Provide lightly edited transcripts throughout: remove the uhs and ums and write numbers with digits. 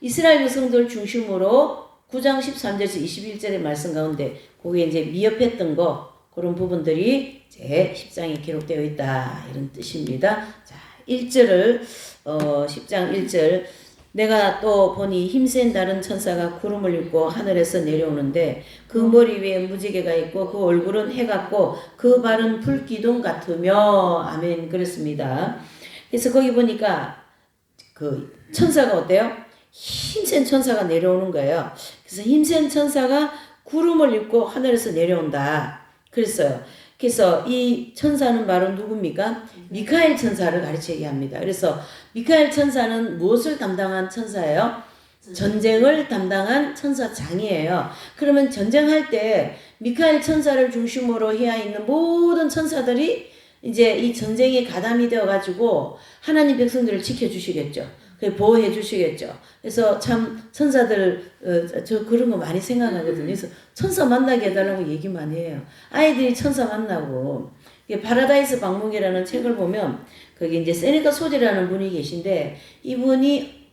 이스라엘 백성들 중심으로 9장 13절에서 21절의 말씀 가운데 그게 이제 미흡했던 거 그런 부분들이 이제 10장에 기록되어 있다 이런 뜻입니다. 자, 1절을 10장 1절 내가 또 보니 힘센 다른 천사가 구름을 입고 하늘에서 내려오는데 그 머리 위에 무지개가 있고 그 얼굴은 해 같고 그 발은 불기둥 같으며 아멘 그랬습니다. 그래서 거기 보니까 그 천사가 어때요? 힘센 천사가 내려오는 거예요. 그래서 힘센 천사가 구름을 입고 하늘에서 내려온다 그랬어요. 그래서 이 천사는 바로 누굽니까? 미카엘 천사를 가르치게 합니다. 그래서 미카엘 천사는 무엇을 담당한 천사예요? 전쟁을 담당한 천사장이에요. 그러면 전쟁할 때 미카엘 천사를 중심으로 해야 있는 모든 천사들이 이제 이 전쟁에 가담이 되어가지고 하나님 백성들을 지켜주시겠죠. 보호해 주시겠죠. 그래서 참 천사들 저 그런 거 많이 생각하거든요. 그래서 천사 만나게 해달라고 얘기 많이 해요. 아이들이 천사 만나고 파라다이스 방문기라는 책을 보면 거기 이제 세네카 소재라는 분이 계신데 이분이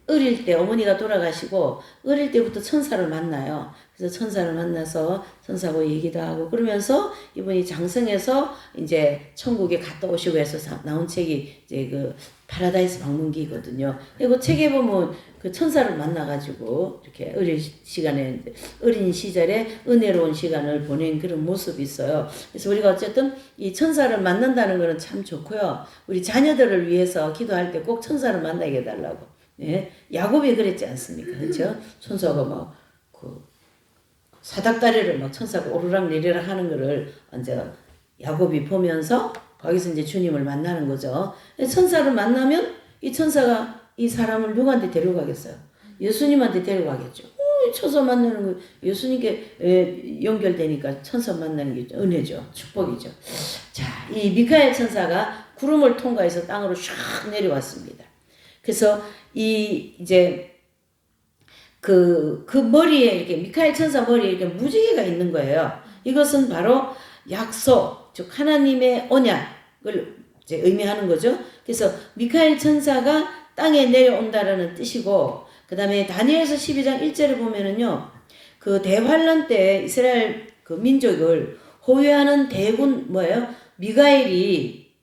어릴 때 어머니가 돌아가시고 어릴 때부터 천사를 만나요. 그래서 천사를 만나서 천사하고 얘기도 하고 그러면서 이분이 장성해서 이제 천국에 갔다 오시고 해서 나온 책이 이제 그 파라다이스 방문기거든요. 그리고 책에 보면 그 천사를 만나가지고 이렇게 어린 시절에 은혜로운 시간을 보낸 그런 모습이 있어요. 그래서 우리가 어쨌든 이 천사를 만난다는 거는 참 좋고요. 우리 자녀들을 위해서 기도할 때 꼭 천사를 만나게 해달라고. 예? 야곱이 그랬지 않습니까? 그렇죠? 천사가 막 그 사닥다리를 막 천사가 오르락 내리락 하는 거를 이제 야곱이 보면서 거기서 이제 주님을 만나는 거죠. 천사를 만나면 이 천사가 이 사람을 누구한테 데려가겠어요? 예수님한테 데려가겠죠. 천사 만나는 거 예수님께 연결되니까 천사 만나는 게 은혜죠. 축복이죠. 자, 이 미카엘 천사가 구름을 통과해서 땅으로 샥 내려왔습니다. 그래서 이제 그 머리에 이렇게 미카엘 천사 머리에 이렇게 무지개가 있는 거예요. 이것은 바로 약속, 즉 하나님의 언약을 이제 의미하는 거죠. 그래서 미카엘 천사가 땅에 내려온다라는 뜻이고, 그 다음에 다니엘서 12장 1절에 보면은요, 그 대환란 때 이스라엘 그 민족을 호위하는 대군 뭐예요? 미가엘이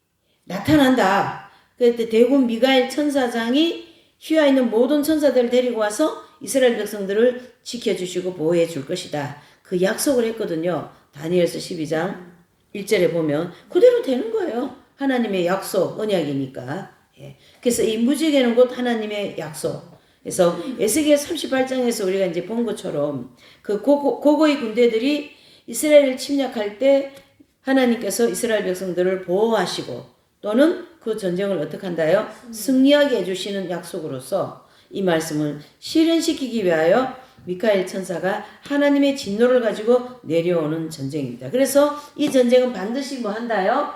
나타난다. 그때 대군 미가엘 천사장이 휘하 있는 모든 천사들을 데리고 와서 이스라엘 백성들을 지켜주시고 보호해 줄 것이다. 그 약속을 했거든요. 다니엘서 12장 1절에 보면 그대로 되는 거예요. 하나님의 약속, 언약이니까. 예. 그래서 이 무지개는 곧 하나님의 약속. 그래서 에스겔 38장에서 우리가 이제 본 것처럼 그 고고의 군대들이 이스라엘을 침략할 때 하나님께서 이스라엘 백성들을 보호하시고 또는 그 전쟁을 어떻게 한다요? 승리하게 해주시는 약속으로서 이 말씀을 실현시키기 위하여 미카엘 천사가 하나님의 진노를 가지고 내려오는 전쟁입니다. 그래서 이 전쟁은 반드시 뭐 한다요?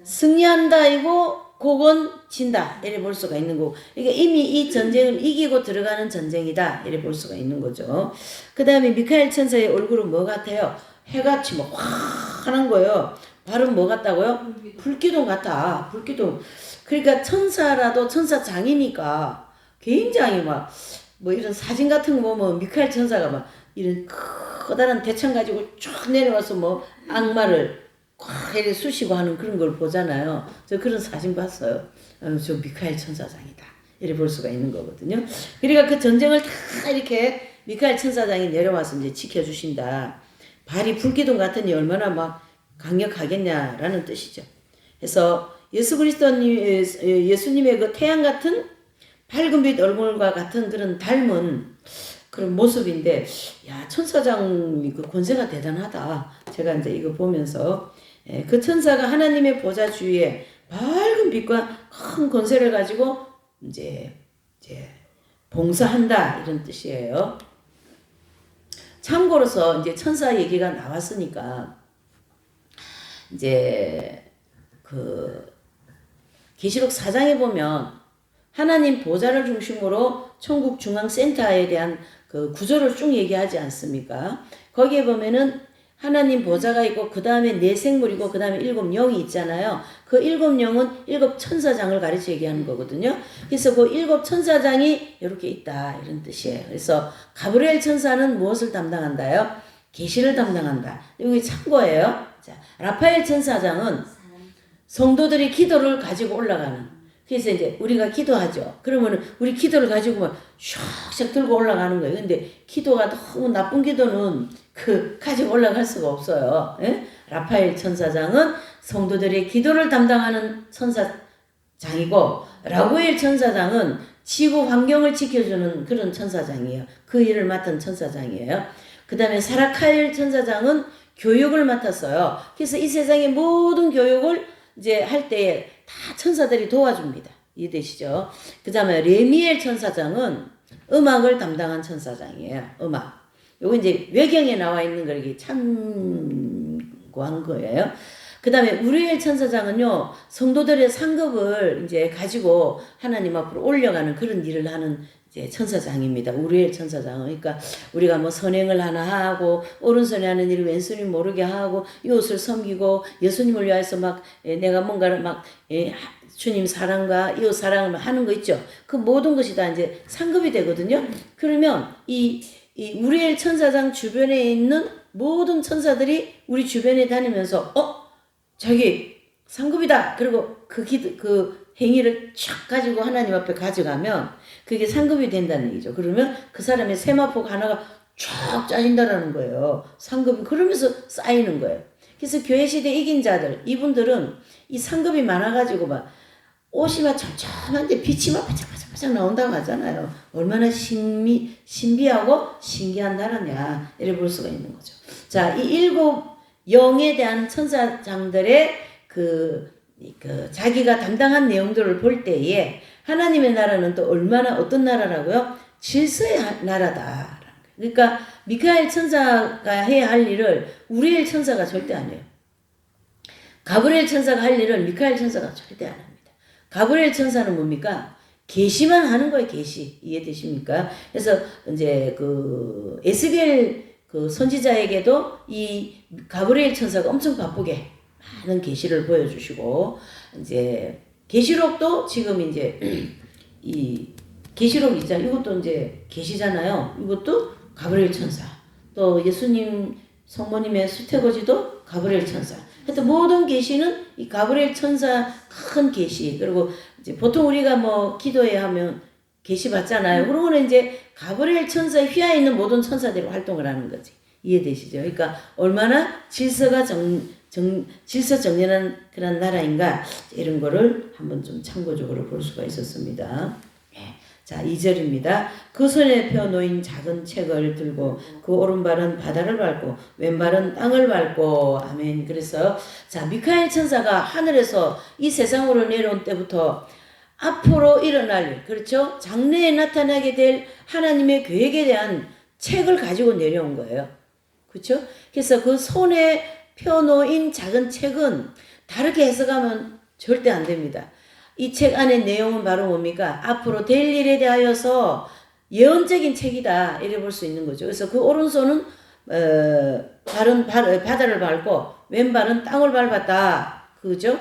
승리한다이고 혹은 진다 이래 볼 수가 있는 거고, 그러니까 이미 이 전쟁을 이기고 들어가는 전쟁이다 이래 볼 수가 있는 거죠. 그 다음에 미카엘 천사의 얼굴은 뭐 같아요? 해같이 뭐 환한 거예요. 발은 뭐 같다고요? 불기둥 같아. 불기둥. 그러니까 천사라도 천사장이니까 굉장히 막 뭐 이런 사진 같은 거 보면 미카엘 천사가 막 이런 커다란 대창 가지고 쫙 내려와서 뭐 악마를 꽉 이렇게 쑤시고 하는 그런 걸 보잖아요. 저 그런 사진 봤어요. 저 미카엘 천사장이다. 이렇게 볼 수가 있는 거거든요. 그러니까 그 전쟁을 다 이렇게 미카엘 천사장이 내려와서 이제 지켜주신다. 발이 불기둥 같으니 얼마나 막 강력하겠냐라는 뜻이죠. 그래서 예수님의 그 태양 같은 밝은 빛 얼굴과 같은 그런 닮은 그런 모습인데, 야, 천사장이 그 권세가 대단하다. 제가 이제 이거 보면서, 그 천사가 하나님의 보좌 주위에 밝은 빛과 큰 권세를 가지고 이제 봉사한다. 이런 뜻이에요. 참고로서 이제 천사 얘기가 나왔으니까, 이제 그 계시록 4장에 보면 하나님 보좌를 중심으로 천국 중앙 센터에 대한 그 구조를 쭉 얘기하지 않습니까? 거기에 보면은 하나님 보좌가 있고 그 다음에 네 생물이고 그 다음에 7영이 있잖아요. 그 7영은 7천사장을 가르쳐 얘기하는 거거든요. 그래서 그 7천사장이 이렇게 있다 이런 뜻이에요. 그래서 가브리엘 천사는 무엇을 담당한다요? 계시를 담당한다. 여기 참고예요. 자, 라파엘 천사장은 성도들이 기도를 가지고 올라가는. 그래서 이제 우리가 기도하죠. 그러면은 우리 기도를 가지고 막 샥샥 들고 올라가는 거예요. 근데 기도가 너무 나쁜 기도는 가지고 올라갈 수가 없어요. 예? 라파엘 천사장은 성도들의 기도를 담당하는 천사장이고, 라구엘 천사장은 지구 환경을 지켜주는 그런 천사장이에요. 그 일을 맡은 천사장이에요. 그 다음에 사라카엘 천사장은 교육을 맡았어요. 그래서 이 세상의 모든 교육을 이제 할 때에 다 천사들이 도와줍니다. 이해되시죠? 그 다음에 레미엘 천사장은 음악을 담당한 천사장이에요. 음악. 요거 이제 외경에 나와 있는 걸 이렇게 참고한 거예요. 그 다음에 우리엘 천사장은요, 성도들의 상급을 이제 가지고 하나님 앞으로 올려가는 그런 일을 하는 이제 천사장입니다. 우리엘 천사장은. 그러니까 우리가 뭐 선행을 하나 하고, 오른손에 하는 일을 왼손이 모르게 하고, 이웃을 섬기고, 예수님을 위해서 막 내가 뭔가를 막 주님 사랑과 이웃 사랑을 하는 거 있죠. 그 모든 것이 다 이제 상급이 되거든요. 그러면 이 우리엘 천사장 주변에 있는 모든 천사들이 우리 주변에 다니면서 자기 상급이다. 그리고 그 행위를 촥 가지고 하나님 앞에 가져가면 그게 상급이 된다는 얘기죠. 그러면 그 사람의 세마포가 하나가 쫙 짜진다라는 거예요. 상급이 그러면서 쌓이는 거예요. 그래서 교회 시대 이긴 자들, 이분들은 이 상급이 많아가지고 막 옷이 막 촘촘한데 빛이 막 바짝바짝 나온다고 하잖아요. 얼마나 신비하고 신기한 나라냐 이래 볼 수가 있는 거죠. 자, 이 7영에 대한 천사장들의 자기가 담당한 내용들을 볼 때에 하나님의 나라는 또 얼마나 어떤 나라라고요? 질서의 나라다. 그러니까 미카엘 천사가 해야 할 일을 우리엘 천사가 절대 안 해요. 가브리엘 천사가 할 일을 미카엘 천사가 절대 안 합니다. 가브리엘 천사는 뭡니까? 계시만 하는 거예요, 계시. 이해되십니까? 그래서 이제 에스겔 선지자에게도 이 가브리엘 천사가 엄청 바쁘게 많은 계시를 보여주시고, 이제 계시록도 지금 이제 이 계시록 있잖아요. 이것도 이제 계시잖아요. 이것도 가브리엘 천사. 또 예수님 성모님의 수태고지도 가브리엘 천사. 하여튼 모든 계시는 이 가브리엘 천사 큰 계시. 그리고 이제 보통 우리가 뭐 기도해 하면 계시 받잖아요. 그러고는 이제 가브리엘 천사에 휘하 있는 모든 천사들이 활동을 하는 거지. 이해되시죠? 그러니까 얼마나 질서 정연한 그런 나라인가, 이런 거를 한번 좀 참고적으로 볼 수가 있었습니다. 자, 2절입니다. 그 손에 펴놓인 작은 책을 들고 그 오른발은 바다를 밟고 왼발은 땅을 밟고. 아멘. 그래서 자, 미카엘 천사가 하늘에서 이 세상으로 내려온 때부터 앞으로 일어날 일, 그렇죠? 장래에 나타나게 될 하나님의 계획에 대한 책을 가지고 내려온 거예요. 그렇죠? 그래서 그 손에 펴놓인 작은 책은 다르게 해석하면 절대 안 됩니다. 이 책 안의 내용은 바로 뭡니까? 앞으로 될 일에 대하여서 예언적인 책이다. 이래 볼 수 있는 거죠. 그래서 그 오른손은 발은 바다를 밟고 왼발은 땅을 밟았다. 그죠?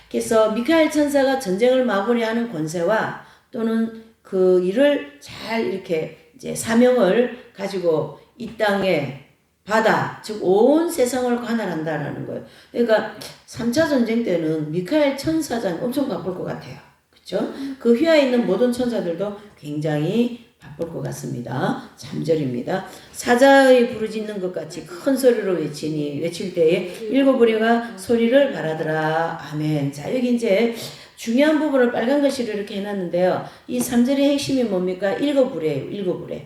그래서 미카엘 천사가 전쟁을 마무리하는 권세와 또는 그 일을 잘 이렇게 이제 사명을 가지고 이 땅에 바다, 즉 온 세상을 관할한다라는 거예요. 그러니까 3차 전쟁 때는 미카엘 천사장 엄청 바쁠 것 같아요. 그렇죠? 그 휘하에 있는 모든 천사들도 굉장히 바쁠 것 같습니다. 3절입니다. 사자의 부르짖는 것 같이 큰 소리로 외칠 때에 7부리가 소리를 발하더라. 아멘. 자, 여기 이제 중요한 부분을 빨간 글씨로 이렇게 해놨는데요. 이 3절의 핵심이 뭡니까? 7부레예요. 7부레.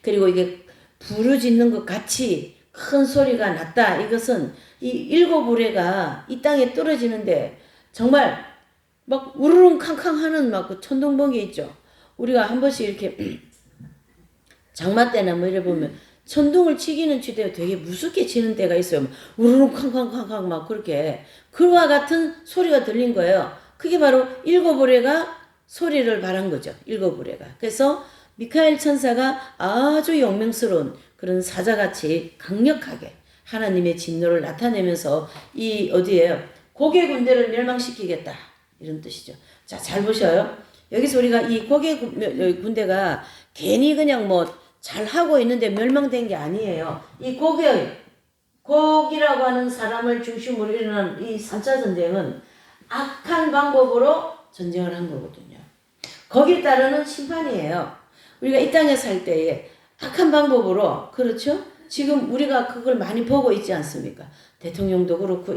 그리고 이게 부르짖는 것 같이 큰 소리가 났다. 이것은 이 7부레가 이 땅에 떨어지는데 정말 막 우르릉 캉캉 하는 막 그 천둥번개 있죠. 우리가 한 번씩 이렇게 장마 때나 뭐 이래 보면 천둥을 치기는 치되 되게 무섭게 치는 때가 있어요. 우르릉 캉캉캉캉 막 그렇게 그와 같은 소리가 들린 거예요. 그게 바로 7부레가 소리를 발한 거죠. 7부레가. 그래서 미카엘 천사가 아주 용맹스러운 그런 사자같이 강력하게 하나님의 진노를 나타내면서 이 어디에요? 고개 군대를 멸망시키겠다. 이런 뜻이죠. 자, 잘 보셔요. 여기서 우리가 이 고개 군대가 괜히 그냥 뭐 잘하고 있는데 멸망된 게 아니에요. 이 곡이라고 하는 사람을 중심으로 일어난 이 3차 전쟁은 악한 방법으로 전쟁을 한 거거든요. 거기에 따르는 심판이에요. 우리가 이 땅에 살 때에 악한 방법으로, 그렇죠? 지금 우리가 그걸 많이 보고 있지 않습니까? 대통령도 그렇고,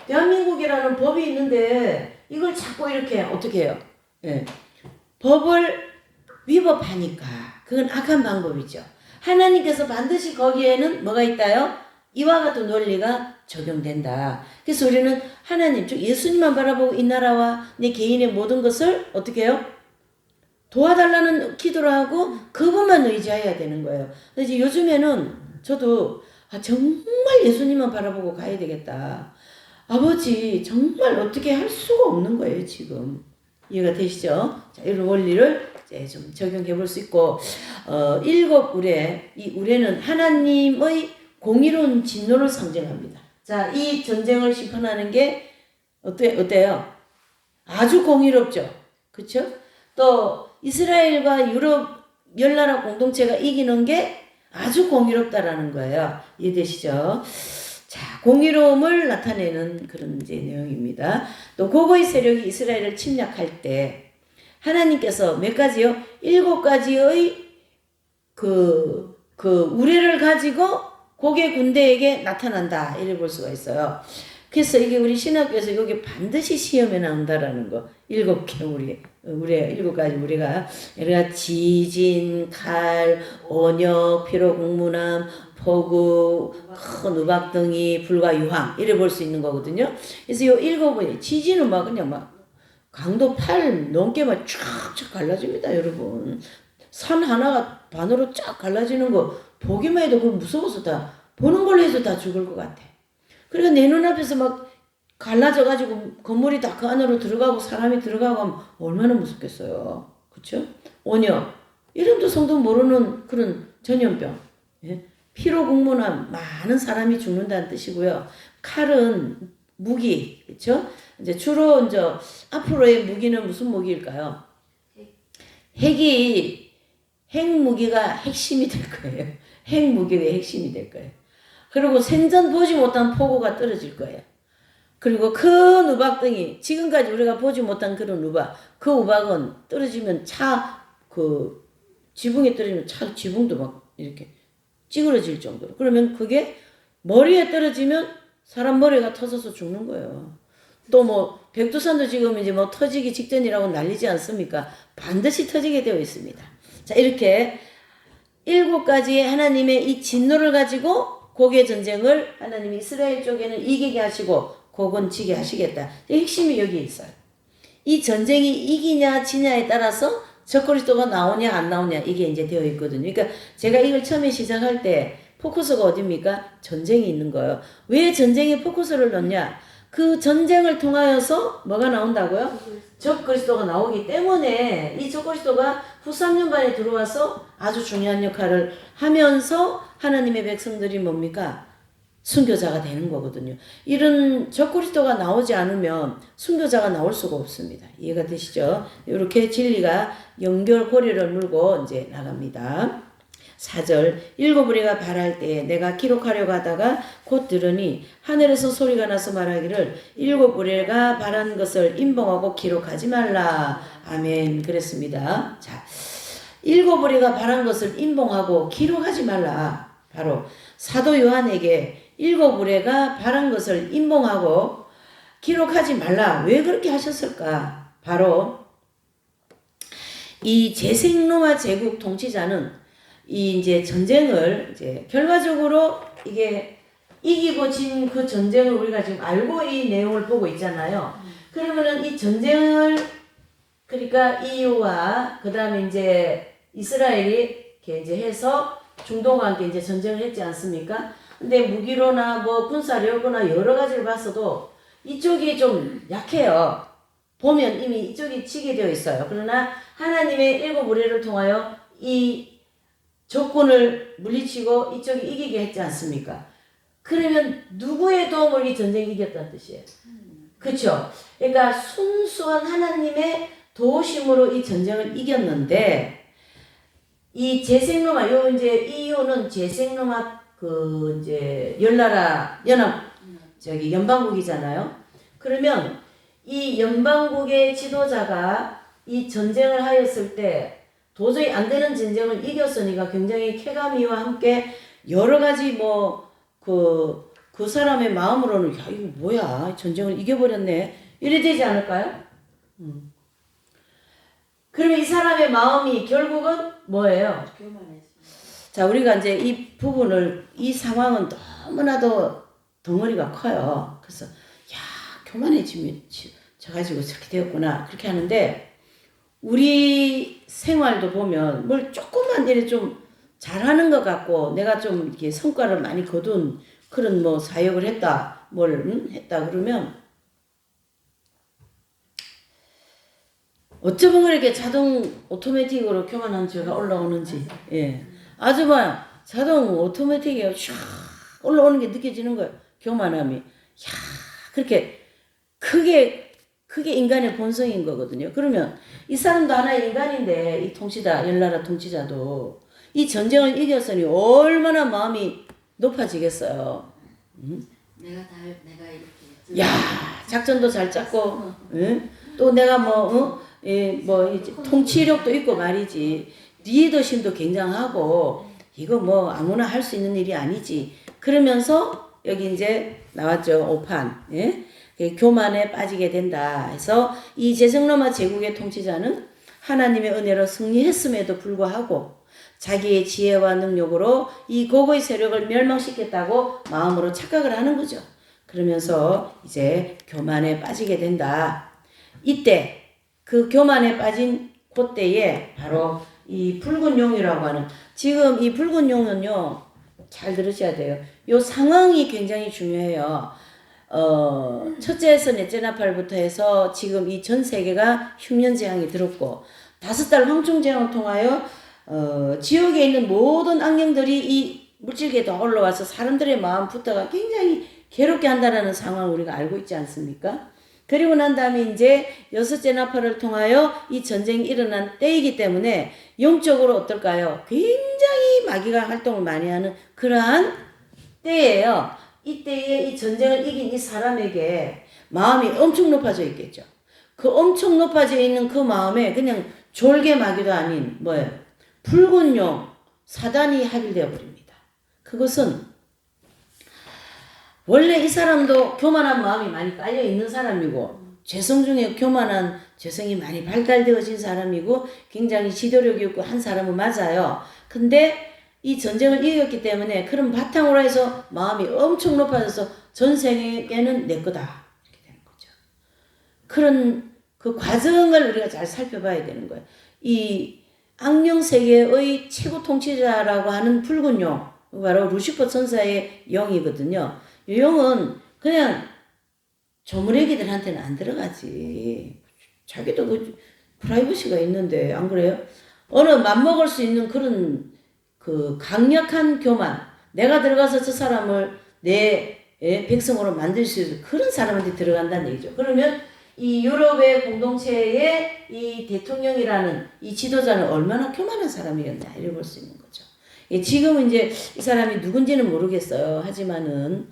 대한민국이라는 법이 있는데 이걸 자꾸 이렇게 어떻게 해요? 예. 법을 위법하니까 그건 악한 방법이죠. 하나님께서 반드시 거기에는 뭐가 있다요? 이와 같은 논리가 적용된다. 그래서 우리는 하나님, 즉 예수님만 바라보고 이 나라와 내 개인의 모든 것을 어떻게 해요? 도와달라는 기도를 하고 그분만 의지해야 되는 거예요. 그래서 요즘에는 저도 정말 예수님만 바라보고 가야 되겠다. 아버지 정말 어떻게 할 수가 없는 거예요 지금. 이해가 되시죠? 자, 이런 원리를 이제 좀 적용해 볼 수 있고, 7 우레, 이 우레는 하나님의 공의로운 진노를 상징합니다. 자, 이 전쟁을 심판하는 게 어때요? 아주 공의롭죠. 그쵸? 또 이스라엘과 유럽 열나라 공동체가 이기는 게 아주 공의롭다라는 거예요. 이해되시죠? 자, 공의로움을 나타내는 그런 이제 내용입니다. 또 고고의 세력이 이스라엘을 침략할 때 하나님께서 몇 가지요? 7가지의 그 우레를 가지고 고개 군대에게 나타난다. 이래 볼 수가 있어요. 그래서 이게 우리 신학교에서 여기 반드시 시험에 나온다라는 거. 7개 우리 7가지 우리가 지진, 칼, 온역, 피로 국문함, 폭우, 큰 우박등이, 불과 유황 이래 볼 수 있는 거거든요. 그래서 요 7번이 지진은 막 그냥 막 강도 8 넘게 막 쫙쫙 갈라집니다, 여러분. 산 하나가 반으로 쫙 갈라지는 거 보기만 해도 그 무서워서 다 보는 걸로 해서 다 죽을 것 같아. 그러니까 내 눈앞에서 막 갈라져가지고 건물이 다 그 안으로 들어가고 사람이 들어가고 하면 얼마나 무섭겠어요. 그쵸? 온역. 이름도 성도 모르는 그런 전염병. 예? 피로 국문함. 많은 사람이 죽는다는 뜻이고요. 칼은 무기. 그쵸? 이제 주로 이제 앞으로의 무기는 무슨 무기일까요? 핵무기가 핵심이 될 거예요. 핵무기가 핵심이 될 거예요. 그리고 생전 보지 못한 폭우가 떨어질 거예요. 그리고 큰 우박등이 지금까지 우리가 보지 못한 그런 우박, 그 우박은 떨어지면 지붕에 떨어지면 차 지붕도 막 이렇게 찌그러질 정도로. 그러면 그게 머리에 떨어지면 사람 머리가 터져서 죽는 거예요. 또 뭐 백두산도 지금 이제 뭐 터지기 직전이라고 난리지 않습니까? 반드시 터지게 되어 있습니다. 자, 이렇게 7가지의 하나님의 이 진노를 가지고 고개 전쟁을 하나님이 이스라엘 쪽에는 이기게 하시고 곡은 지게 하시겠다. 핵심이 여기 있어요. 이 전쟁이 이기냐 지냐에 따라서 적그리스도가 나오냐 안 나오냐 이게 이제 되어 있거든요. 그러니까 제가 이걸 처음에 시작할 때 포커스가 어디입니까? 전쟁이 있는 거예요. 왜 전쟁에 포커스를 넣냐? 그 전쟁을 통하여서 뭐가 나온다고요? 적그리스도가 나오기 때문에 이 적그리스도가 후 3년반에 들어와서 아주 중요한 역할을 하면서 하나님의 백성들이 뭡니까? 순교자가 되는 거거든요. 이런 적그리스도가 나오지 않으면 순교자가 나올 수가 없습니다. 이해가 되시죠? 이렇게 진리가 연결고리를 물고 이제 나갑니다. 4절 7 우레가 발할 때에 내가 기록하려고 하다가 곧 들으니 하늘에서 소리가 나서 말하기를 7 우레가 발한 것을 임봉하고 기록하지 말라. 아멘. 그랬습니다. 자, 7 우레가 발한 것을 임봉하고 기록하지 말라. 바로 사도 요한에게 7 우레가 발한 것을 임봉하고 기록하지 말라. 왜 그렇게 하셨을까? 바로 이 제생로마 제국 통치자는 이 이제 전쟁을 이제 결과적으로 이게 이기고 진 그 전쟁을 우리가 지금 알고 이 내용을 보고 있잖아요. 그러면은 이 전쟁을 그러니까 EU와 그 다음에 이제 이스라엘이 이렇게 이제 해서 중동과 함께 이제 전쟁을 했지 않습니까? 근데 무기로나 뭐 군사력이나 여러 가지를 봤어도 이쪽이 좀 약해요. 보면 이미 이쪽이 지게 되어 있어요. 그러나 하나님의 7 우레를 통하여 이 적군을 물리치고 이쪽이 이기게 했지 않습니까? 그러면 누구의 도움을 이 전쟁이 이겼다는 뜻이에요? 그렇죠? 그러니까 순수한 하나님의 도우심으로 이 전쟁을 이겼는데 이 제생로마 요 이제 이유는 제생로마 그 이제 열나라 연합 저기 연방국이잖아요. 그러면 이 연방국의 지도자가 이 전쟁을 하였을 때 도저히 안 되는 전쟁을 이겼으니까 굉장히 쾌감이와 함께 여러 가지 그 사람의 마음으로는 야 이거 뭐야 전쟁을 이겨버렸네 이래 되지 않을까요? 그러면 이 사람의 마음이 결국은 뭐예요? 자 우리가 이제 이 부분을 이 상황은 너무나도 덩어리가 커요. 그래서 야 교만해지면 져가지고 저렇게 되었구나 그렇게 하는데 우리 생활도 보면 뭘 조금만 이래 좀 잘하는 것 같고 내가 좀 이렇게 성과를 많이 거둔 그런 뭐 사역을 했다 뭘 했다 그러면 어쩌면 그렇게 자동 오토매틱으로 교만한 죄가 올라오는지 예 아주 막 자동 오토매틱에 쫙 올라오는 게 느껴지는 거예요. 교만함이 야 그렇게 그게 인간의 본성인 거거든요. 그러면 이 사람도 하나의 인간인데 이 통치자 열나라 통치자도 이 전쟁을 이겼으니 얼마나 마음이 높아지겠어요. 내가 이렇게 야 작전도 잘 짰고 응? 또 내가 통치력도 있고 말이지 리더십도 굉장하고 이거 뭐 아무나 할 수 있는 일이 아니지. 그러면서 여기 이제 나왔죠. 5판 예? 교만에 빠지게 된다 해서 이 제생로마 제국의 통치자는 하나님의 은혜로 승리했음에도 불구하고 자기의 지혜와 능력으로 이 고고의 세력을 멸망시켰다고 마음으로 착각을 하는 거죠. 그러면서 이제 교만에 빠지게 된다. 이때 그 교만에 빠진 그때에 바로 이 붉은 용이라고 하는 지금 이 붉은 용은요 잘 들으셔야 돼요. 요 상황이 굉장히 중요해요. 첫째에서 넷째 나팔부터 해서 지금 이 전 세계가 흉년재앙이 들었고 5달 황충재앙을 통하여 지옥에 있는 모든 악령들이 이 물질계에 다 올라와서 사람들의 마음부터가 굉장히 괴롭게 한다는 상황을 우리가 알고 있지 않습니까? 그리고 난 다음에 이제 6째 나팔을 통하여 이 전쟁이 일어난 때이기 때문에 영적으로 어떨까요? 굉장히 마귀가 활동을 많이 하는 그러한 때예요. 이때에 이 전쟁을 이긴 이 사람에게 마음이 엄청 높아져 있겠죠. 그 엄청 높아져 있는 그 마음에 그냥 졸개 마귀도 아닌 뭐예요? 붉은 용 사단이 합일되어 버립니다. 그것은 원래 이 사람도 교만한 마음이 많이 깔려 있는 사람이고 죄성 중에 교만한 죄성이 많이 발달되어진 사람이고 굉장히 지도력이 있고 한 사람은 맞아요. 근데 이 전쟁을 이겼기 때문에 그런 바탕으로 해서 마음이 엄청 높아져서 전생에게는 내 거다 이렇게 되는 거죠. 그런 그 과정을 우리가 잘 살펴봐야 되는 거예요. 이 악령 세계의 최고 통치자라고 하는 붉은 용 바로 루시퍼 천사의 영이거든요. 이 용은 그냥 조물애기들한테는 안 들어가지. 자기도 그 프라이버시가 있는데 안 그래요? 어느 맘먹을 수 있는 그런 그 강력한 교만 내가 들어가서 저 사람을 내 백성으로 만들 수 있는 그런 사람한테 들어간다는 얘기죠. 그러면 이 유럽의 공동체의 이 대통령이라는 이 지도자는 얼마나 교만한 사람이었나 이래 볼 수 있는 거죠. 지금은 이제 이 사람이 누군지는 모르겠어요. 하지만은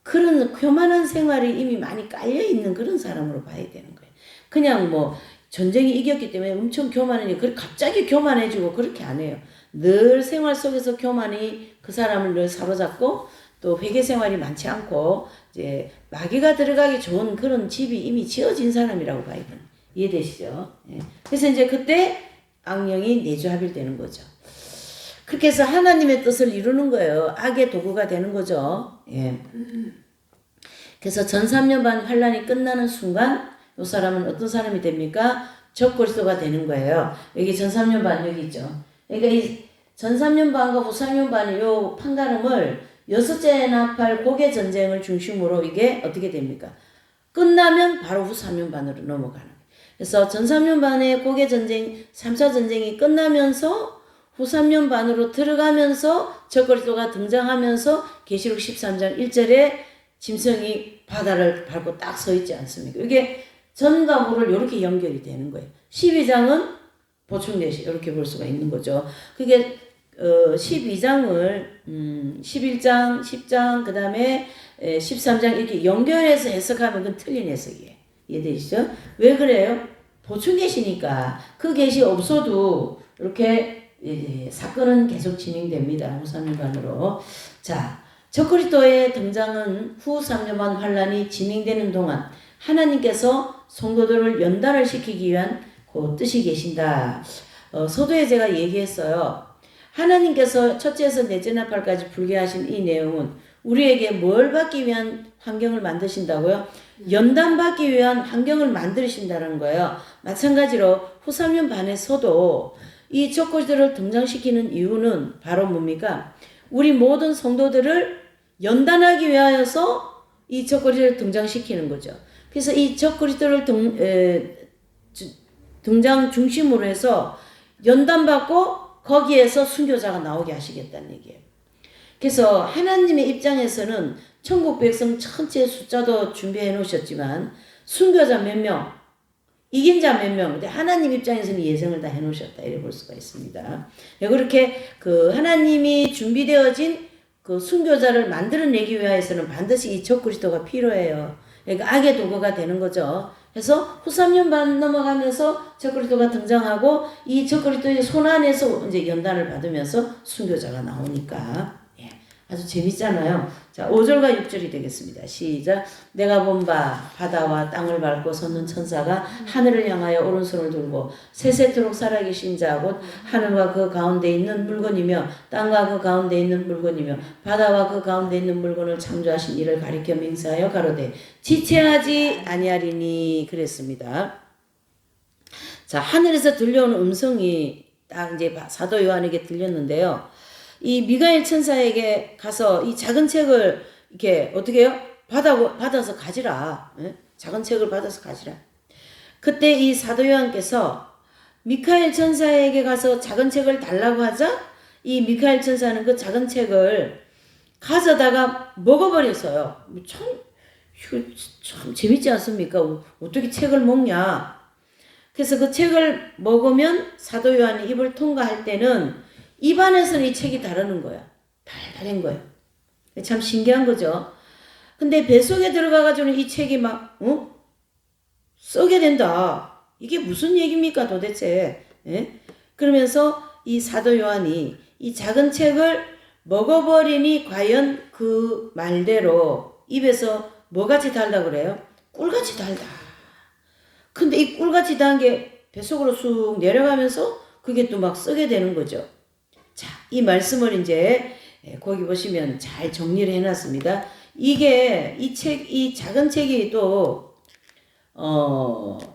그런 교만한 생활이 이미 많이 깔려있는 그런 사람으로 봐야 되는 거예요. 그냥 뭐 전쟁이 이겼기 때문에 엄청 교만하니 갑자기 교만해지고 그렇게 안 해요. 늘 생활 속에서 교만이 그 사람을 늘 사로잡고 또 회개 생활이 많지 않고 이제 마귀가 들어가기 좋은 그런 집이 이미 지어진 사람이라고 봐야 돼요. 이해되시죠? 예. 그래서 이제 그때 악령이 내주합일되는 거죠. 그렇게 해서 하나님의 뜻을 이루는 거예요. 악의 도구가 되는 거죠. 예. 그래서 전 3년 반 환란이 끝나는 순간 이 사람은 어떤 사람이 됩니까? 적그리스도가 되는 거예요. 여기 전 3년 반 여기 있죠. 그러니까 이 전 3년 반과 후 3년 반의 요 판가름을 6째 나팔 고개 전쟁을 중심으로 이게 어떻게 됩니까? 끝나면 바로 후 3년 반으로 넘어가는 거예요. 그래서 전 3년 반의 고개 전쟁, 3차 전쟁이 끝나면서 후 3년 반으로 들어가면서 적그리스도가 등장하면서 계시록 13장 1절에 짐승이 바다를 밟고 딱 서 있지 않습니까? 이게 전과 후를 이렇게 연결이 되는 거예요. 12장은 보충 계시 이렇게 볼 수가 있는 거죠. 그게 12장을 11장, 10장, 그 다음에 13장 이렇게 연결해서 해석하면 그건 틀린 해석이에요. 이해되시죠? 왜 그래요? 보충 계시니까 그 계시 없어도 이렇게 사건은 계속 진행됩니다. 후 3년 반으로. 자, 적그리스도의 등장은 후 3년 반 환란이 진행되는 동안 하나님께서 성도들을 연단을 시키기 위한 그 뜻이 계신다. 서두에 제가 얘기했어요. 하나님께서 첫째에서 넷째 나팔까지 불게 하신 이 내용은 우리에게 뭘 받기 위한 환경을 만드신다고요? 연단받기 위한 환경을 만드신다는 거예요. 마찬가지로 후 3년 반에서도 이 적그리스도를 등장시키는 이유는 바로 뭡니까? 우리 모든 성도들을 연단하기 위하여서 이 적그리스도를 등장시키는 거죠. 그래서 이 적그리스도를 등장 중심으로 해서 연단받고 거기에서 순교자가 나오게 하시겠다는 얘기예요. 그래서 하나님의 입장에서는 천국 백성 전체 숫자도 준비해 놓으셨지만 순교자 몇 명, 이긴 자 몇 명, 근데 하나님 입장에서는 예정을 다 해 놓으셨다 이래 볼 수가 있습니다. 그렇게 그 하나님이 준비되어진 그 순교자를 만들어내기 위해서는 반드시 이 적그리스도가 필요해요. 그러니까 악의 도구가 되는 거죠. 그래서 후 3년 반 넘어가면서 적그리스도가 등장하고 이 적그리스도의 손 안에서 이제 연단을 받으면서 순교자가 나오니까 아주 재밌잖아요. 자, 5절과 6절이 되겠습니다. 시작. 내가 본 바 바다와 땅을 밟고 섰는 천사가 하늘을 향하여 오른손을 들고 세세토록 살아계신 자 곧 하늘과 그 가운데 있는 물건이며 땅과 그 가운데 있는 물건이며 바다와 그 가운데 있는 물건을 창조하신 이를 가리켜 맹세하여 가로되 지체하지 아니하리니 그랬습니다. 자, 하늘에서 들려오는 음성이 딱 이제 사도 요한에게 들렸는데요. 이 미가엘 천사에게 가서 이 작은 책을 이렇게 어떻게 해요? 받아서 가지라. 예? 작은 책을 받아서 가지라. 그때 이 사도 요한께서 미카엘 천사에게 가서 작은 책을 달라고 하자 이 미카엘 천사는 그 작은 책을 가져다가 먹어버렸어요. 참 재밌지 않습니까? 어떻게 책을 먹냐? 그래서 그 책을 먹으면 사도 요한이 입을 통과할 때는 입안에서는 이 책이 다르는 거야. 달달한 거야. 참 신기한 거죠. 근데 뱃속에 들어가가지고는 이 책이 막 썩게 된다. 이게 무슨 얘기입니까 도대체. 예? 그러면서 이 사도 요한이 이 작은 책을 먹어버리니 과연 그 말대로 입에서 뭐같이 달다 그래요? 꿀같이 달다. 근데 이 꿀같이 단 게 뱃속으로 쑥 내려가면서 그게 또 막 썩게 되는 거죠. 자, 이 말씀을 이제 거기 보시면 잘 정리를 해놨습니다. 이게 이 작은 책이 또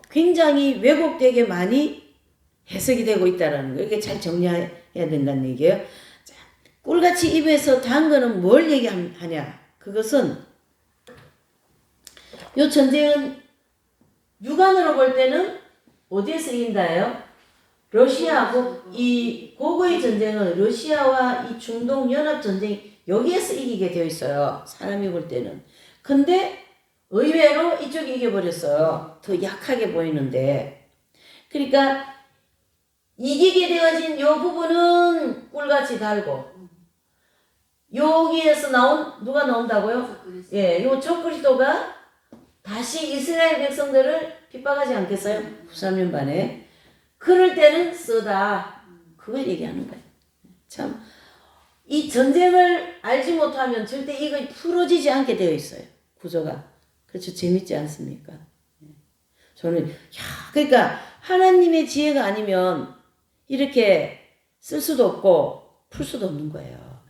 굉장히 왜곡되게 많이 해석이 되고 있다라는 거. 이게 잘 정리해야 된다는 얘기예요. 자, 꿀같이 입에서 단 거는 뭘 얘기하냐? 그것은 요 전쟁은 육안으로 볼 때는 어디에서 이긴다예요? 러시아하고 이 고거의 전쟁은 러시아와 이 중동 연합 전쟁 여기에서 이기게 되어 있어요. 사람이 볼 때는. 근데 의외로 이쪽이 이겨버렸어요. 더 약하게 보이는데. 그러니까 이기게 되어진 요 부분은 꿀같이 달고 여기에서 누가 나온다고요? 예, 요 적그리스도가 다시 이스라엘 백성들을 핍박하지 않겠어요? 3년 반에. 그럴 때는 쓰다. 그걸 얘기하는 거예요. 참, 이 전쟁을 알지 못하면 절대 이거 풀어지지 않게 되어 있어요. 구조가. 그렇죠. 재밌지 않습니까? 저는, 그러니까 하나님의 지혜가 아니면 이렇게 쓸 수도 없고 풀 수도 없는 거예요.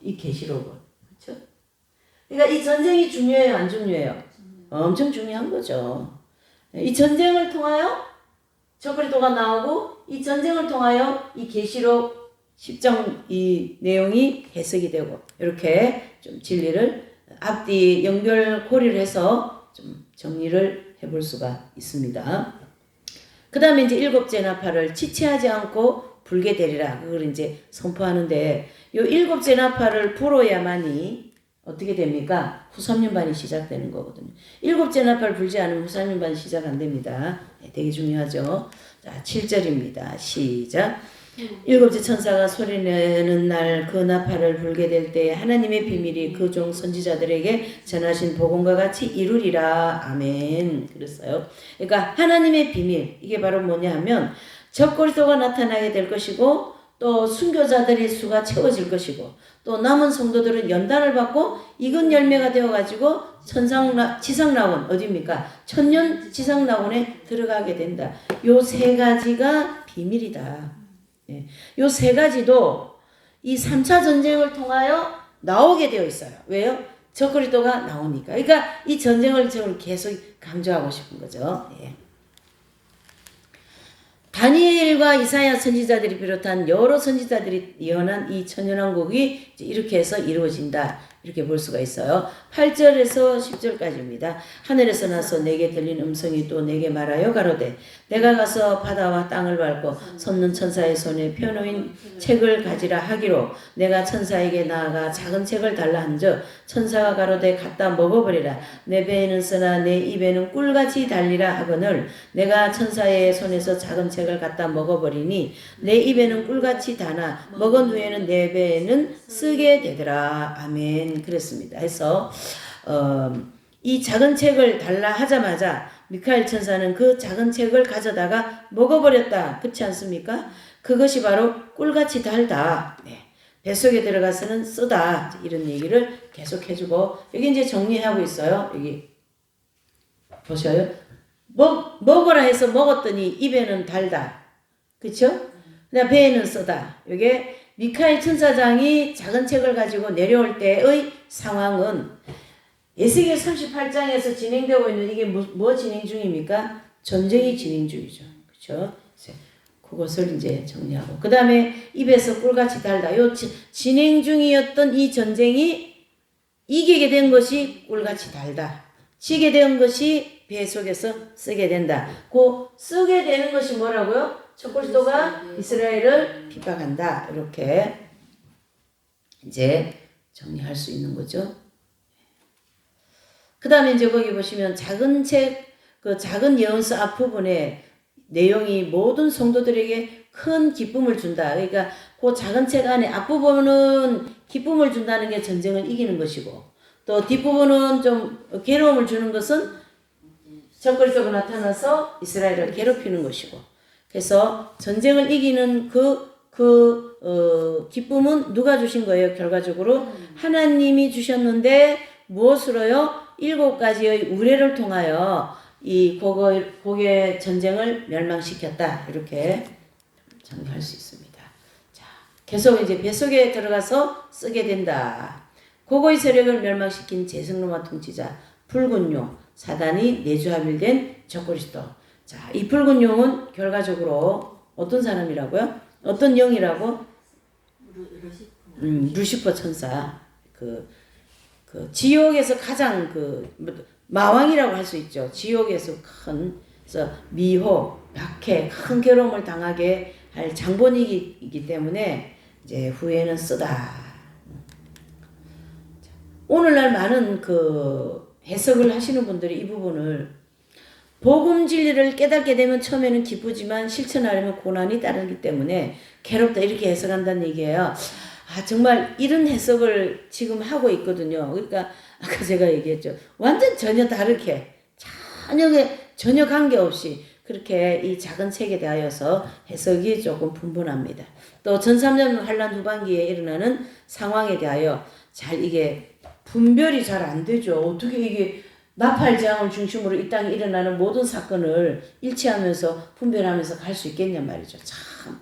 이 계시록을. 그렇죠? 그러니까 이 전쟁이 중요해요? 안 중요해요? 엄청 중요한 거죠. 이 전쟁을 통하여 적그리스도가 나오고 이 전쟁을 통하여 이 계시록 10장 이 내용이 해석이 되고 이렇게 좀 진리를 앞뒤 연결 고리를 해서 좀 정리를 해볼 수가 있습니다. 그 다음에 이제 일곱째 나팔을 지체하지 않고 불게 되리라. 그걸 이제 선포하는데 요 일곱째 나팔을 불어야만이 어떻게 됩니까? 후3년반이 시작되는 거거든요. 일곱째 나팔 불지 않으면 후3년반이 시작 안 됩니다. 네, 되게 중요하죠. 자, 7절입니다. 시작. 일곱째 천사가 소리내는 날 그 나팔을 불게 될 때 하나님의 비밀이 그 종 선지자들에게 전하신 복음과 같이 이루리라. 아멘. 그랬어요. 그러니까 하나님의 비밀, 이게 바로 뭐냐 하면 적그리스도가 나타나게 될 것이고 또 순교자들의 수가 채워질 것이고 또 남은 성도들은 연단을 받고 익은 열매가 되어가지고 지상낙원 어디입니까? 천년 지상낙원에 들어가게 된다. 요 세 가지가 비밀이다. 예. 요 세 가지도 이 3차 전쟁을 통하여 나오게 되어 있어요. 왜요? 적그리스도가 나오니까. 그러니까 이 전쟁을 저는 계속 강조하고 싶은 거죠. 예. 다니엘과 이사야 선지자들이 비롯한 여러 선지자들이 예언한 이 천년왕국이 이렇게 해서 이루어진다. 이렇게 볼 수가 있어요. 8절에서 10절까지입니다. 하늘에서 나서 내게 들린 음성이 또 내게 말하여 가로되 내가 가서 바다와 땅을 밟고 섰는 천사의 손에 펴놓인 책을 가지라 하기로 내가 천사에게 나아가 작은 책을 달라 한즉 천사가 가로되 갖다 먹어버리라. 내 배에는 쓰나 내 입에는 꿀같이 달리라 하거늘 내가 천사의 손에서 작은 책을 갖다 먹어버리니 내 입에는 꿀같이 다나 먹은 후에는 내 배에는 쓰게 되더라. 아멘. 그랬습니다. 해서 이 작은 책을 달라 하자마자 미카엘 천사는 그 작은 책을 가져다가 먹어버렸다. 그렇지 않습니까? 그것이 바로 꿀같이 달다. 네. 뱃속에 들어가서는 쓰다. 이런 얘기를 계속 해주고 여기 이제 정리하고 있어요. 여기 보셔요. 먹어라 해서 먹었더니 입에는 달다. 그쵸? 그다음 배에는 쓰다. 이게 미카엘 천사장이 작은 책을 가지고 내려올 때의 상황은 에스겔 38장에서 진행되고 있는 이게 뭐 진행 중입니까? 전쟁이 진행 중이죠. 그렇죠? 그것을 이제 정리하고 그 다음에 입에서 꿀같이 달다. 요 진행 중이었던 이 전쟁이 이기게 된 것이 꿀같이 달다. 지게 된 것이 배 속에서 쓰게 된다. 그 쓰게 되는 것이 뭐라고요? 적그리스도가 이스라엘을 핍박한다. 이렇게 이제 정리할 수 있는 거죠. 그 다음에 이제 거기 보시면 작은 책, 그 작은 예언서 앞부분에 내용이 모든 성도들에게 큰 기쁨을 준다. 그러니까 그 작은 책 안에 앞부분은 기쁨을 준다는 게 전쟁을 이기는 것이고 또 뒷부분은 좀 괴로움을 주는 것은 적그리스도가 나타나서 이스라엘을 괴롭히는 것이고 그래서 전쟁을 이기는 기쁨은 누가 주신 거예요? 결과적으로 하나님이 주셨는데 무엇으로요? 7가지의 우레를 통하여 이 고개 전쟁을 멸망시켰다. 이렇게 정리할 수 있습니다. 자, 계속 이제 뱃속에 들어가서 쓰게 된다. 고고의 세력을 멸망시킨 제승로마 통치자 붉은 용 사단이 내주합일된 적그리스도. 자, 이 붉은 용은 결과적으로 어떤 사람이라고요? 어떤 영이라고? 루시퍼 천사. 그 지옥에서 가장 마왕이라고 할 수 있죠. 지옥에서 그래서 미호, 박해, 큰 괴로움을 당하게 할 장본이기 때문에 이제 후에는 쓰다. 오늘날 많은 해석을 하시는 분들이 이 부분을 복음 진리를 깨닫게 되면 처음에는 기쁘지만 실천하려면 고난이 따르기 때문에 괴롭다 이렇게 해석한다는 얘기예요. 정말 이런 해석을 지금 하고 있거든요. 그러니까 아까 제가 얘기했죠. 완전 전혀 다르게 전혀 관계없이 그렇게 이 작은 책에 대하여서 해석이 조금 분분합니다. 또 전삼년 환란 후반기에 일어나는 상황에 대하여 잘 이게 분별이 잘 안 되죠. 어떻게 이게 나팔장을 중심으로 이 땅에 일어나는 모든 사건을 일치하면서 분별하면서 갈 수 있겠냔 말이죠. 참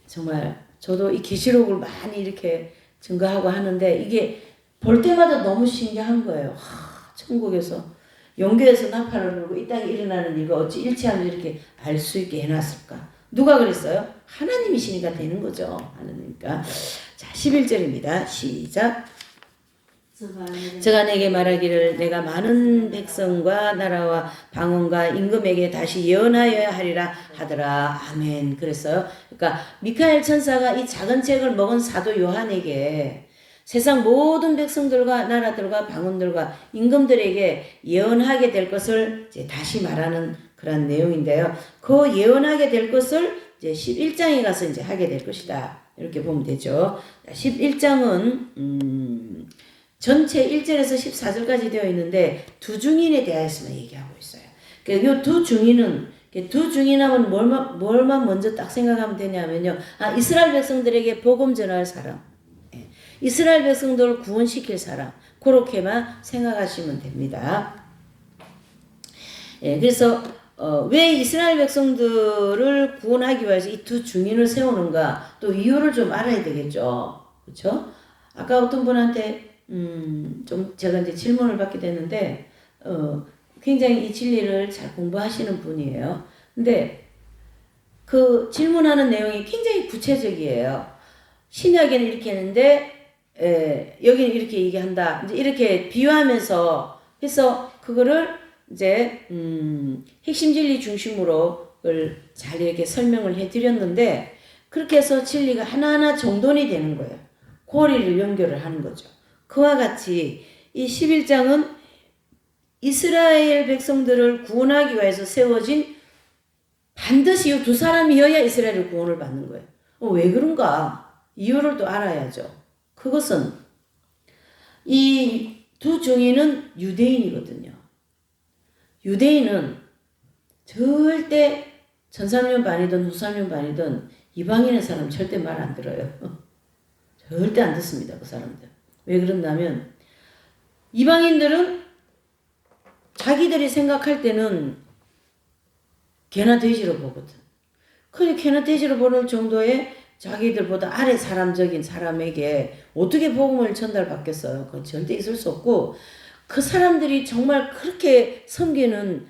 정말 저도 이 계시록을 많이 이렇게 증거하고 하는데 이게 볼 때마다 너무 신기한 거예요. 천국에서 영계에서 나팔을 불고 이 땅에 일어나는 일과 어찌 일치하면서 이렇게 알 수 있게 해놨을까? 누가 그랬어요? 하나님이시니까 되는 거죠. 하나님이니까. 자, 11절입니다. 시작. 저가 내게 말하기를 내가 많은 백성과 나라와 방언과 임금에게 다시 예언하여야 하리라 하더라. 아멘. 그랬어요. 그러니까 미카엘 천사가 이 작은 책을 먹은 사도 요한에게 세상 모든 백성들과 나라들과 방언들과 임금들에게 예언하게 될 것을 이제 다시 말하는 그런 내용인데요. 그 예언하게 될 것을 이제 11장에 가서 이제 하게 될 것이다. 이렇게 보면 되죠. 11장은 전체 1절에서 14절까지 되어 있는데 두 증인에 대해서만 얘기하고 있어요. 그러니까 이 두 증인은 두 증인하면 뭘만 먼저 딱 생각하면 되냐면요. 이스라엘 백성들에게 복음 전할 사람, 이스라엘 백성들을 구원시킬 사람, 그렇게만 생각하시면 됩니다. 그래서 왜 이스라엘 백성들을 구원하기 위해서 이 두 증인을 세우는가, 또 이유를 좀 알아야 되겠죠. 그렇죠? 아까 어떤 분한테 좀 제가 이제 질문을 받게 됐는데 굉장히 이 진리를 잘 공부하시는 분이에요. 근데 그 질문하는 내용이 굉장히 구체적이에요. 신약에는 이렇게 했는데 여기는 이렇게 얘기한다. 이제 이렇게 비유하면서 해서 그거를 이제 핵심 진리 중심으로 잘 이렇게 설명을 해드렸는데 그렇게 해서 진리가 하나하나 정돈이 되는 거예요. 고리를 연결을 하는 거죠. 그와 같이 이 11장은 이스라엘 백성들을 구원하기 위해서 세워진 반드시 이 두 사람이어야 이스라엘을 구원을 받는 거예요. 왜 그런가? 이유를 또 알아야죠. 그것은 이 두 증인은 유대인이거든요. 유대인은 절대 전삼년 반이든 후삼년 반이든 이방인의 사람 절대 말 안 들어요. 절대 안 듣습니다. 그 사람들. 왜 그런다면 이방인들은 자기들이 생각할 때는 개나 돼지로 보거든. 근데 개나 돼지로 보는 정도의 자기들보다 아래 사람적인 사람에게 어떻게 복음을 전달받겠어요? 그건 절대 있을 수 없고 그 사람들이 정말 그렇게 섬기는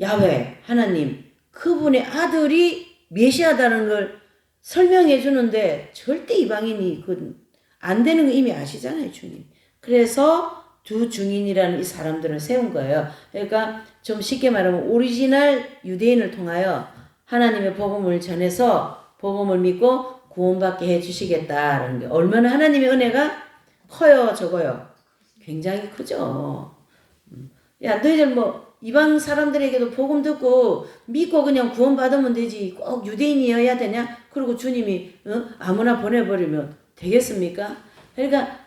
야훼 하나님 그분의 아들이 메시아다는 걸 설명해 주는데 절대 이방인이 안 되는 거 이미 아시잖아요, 주님. 그래서 두 증인이라는 이 사람들을 세운 거예요. 그러니까 좀 쉽게 말하면 오리지널 유대인을 통하여 하나님의 복음을 전해서 복음을 믿고 구원받게 해주시겠다라는 게 얼마나 하나님의 은혜가 커요, 적어요. 굉장히 크죠. 야, 너희들 이방 사람들에게도 복음 듣고 믿고 그냥 구원받으면 되지. 꼭 유대인이어야 되냐? 그리고 주님이 아무나 보내버리면 되겠습니까? 그러니까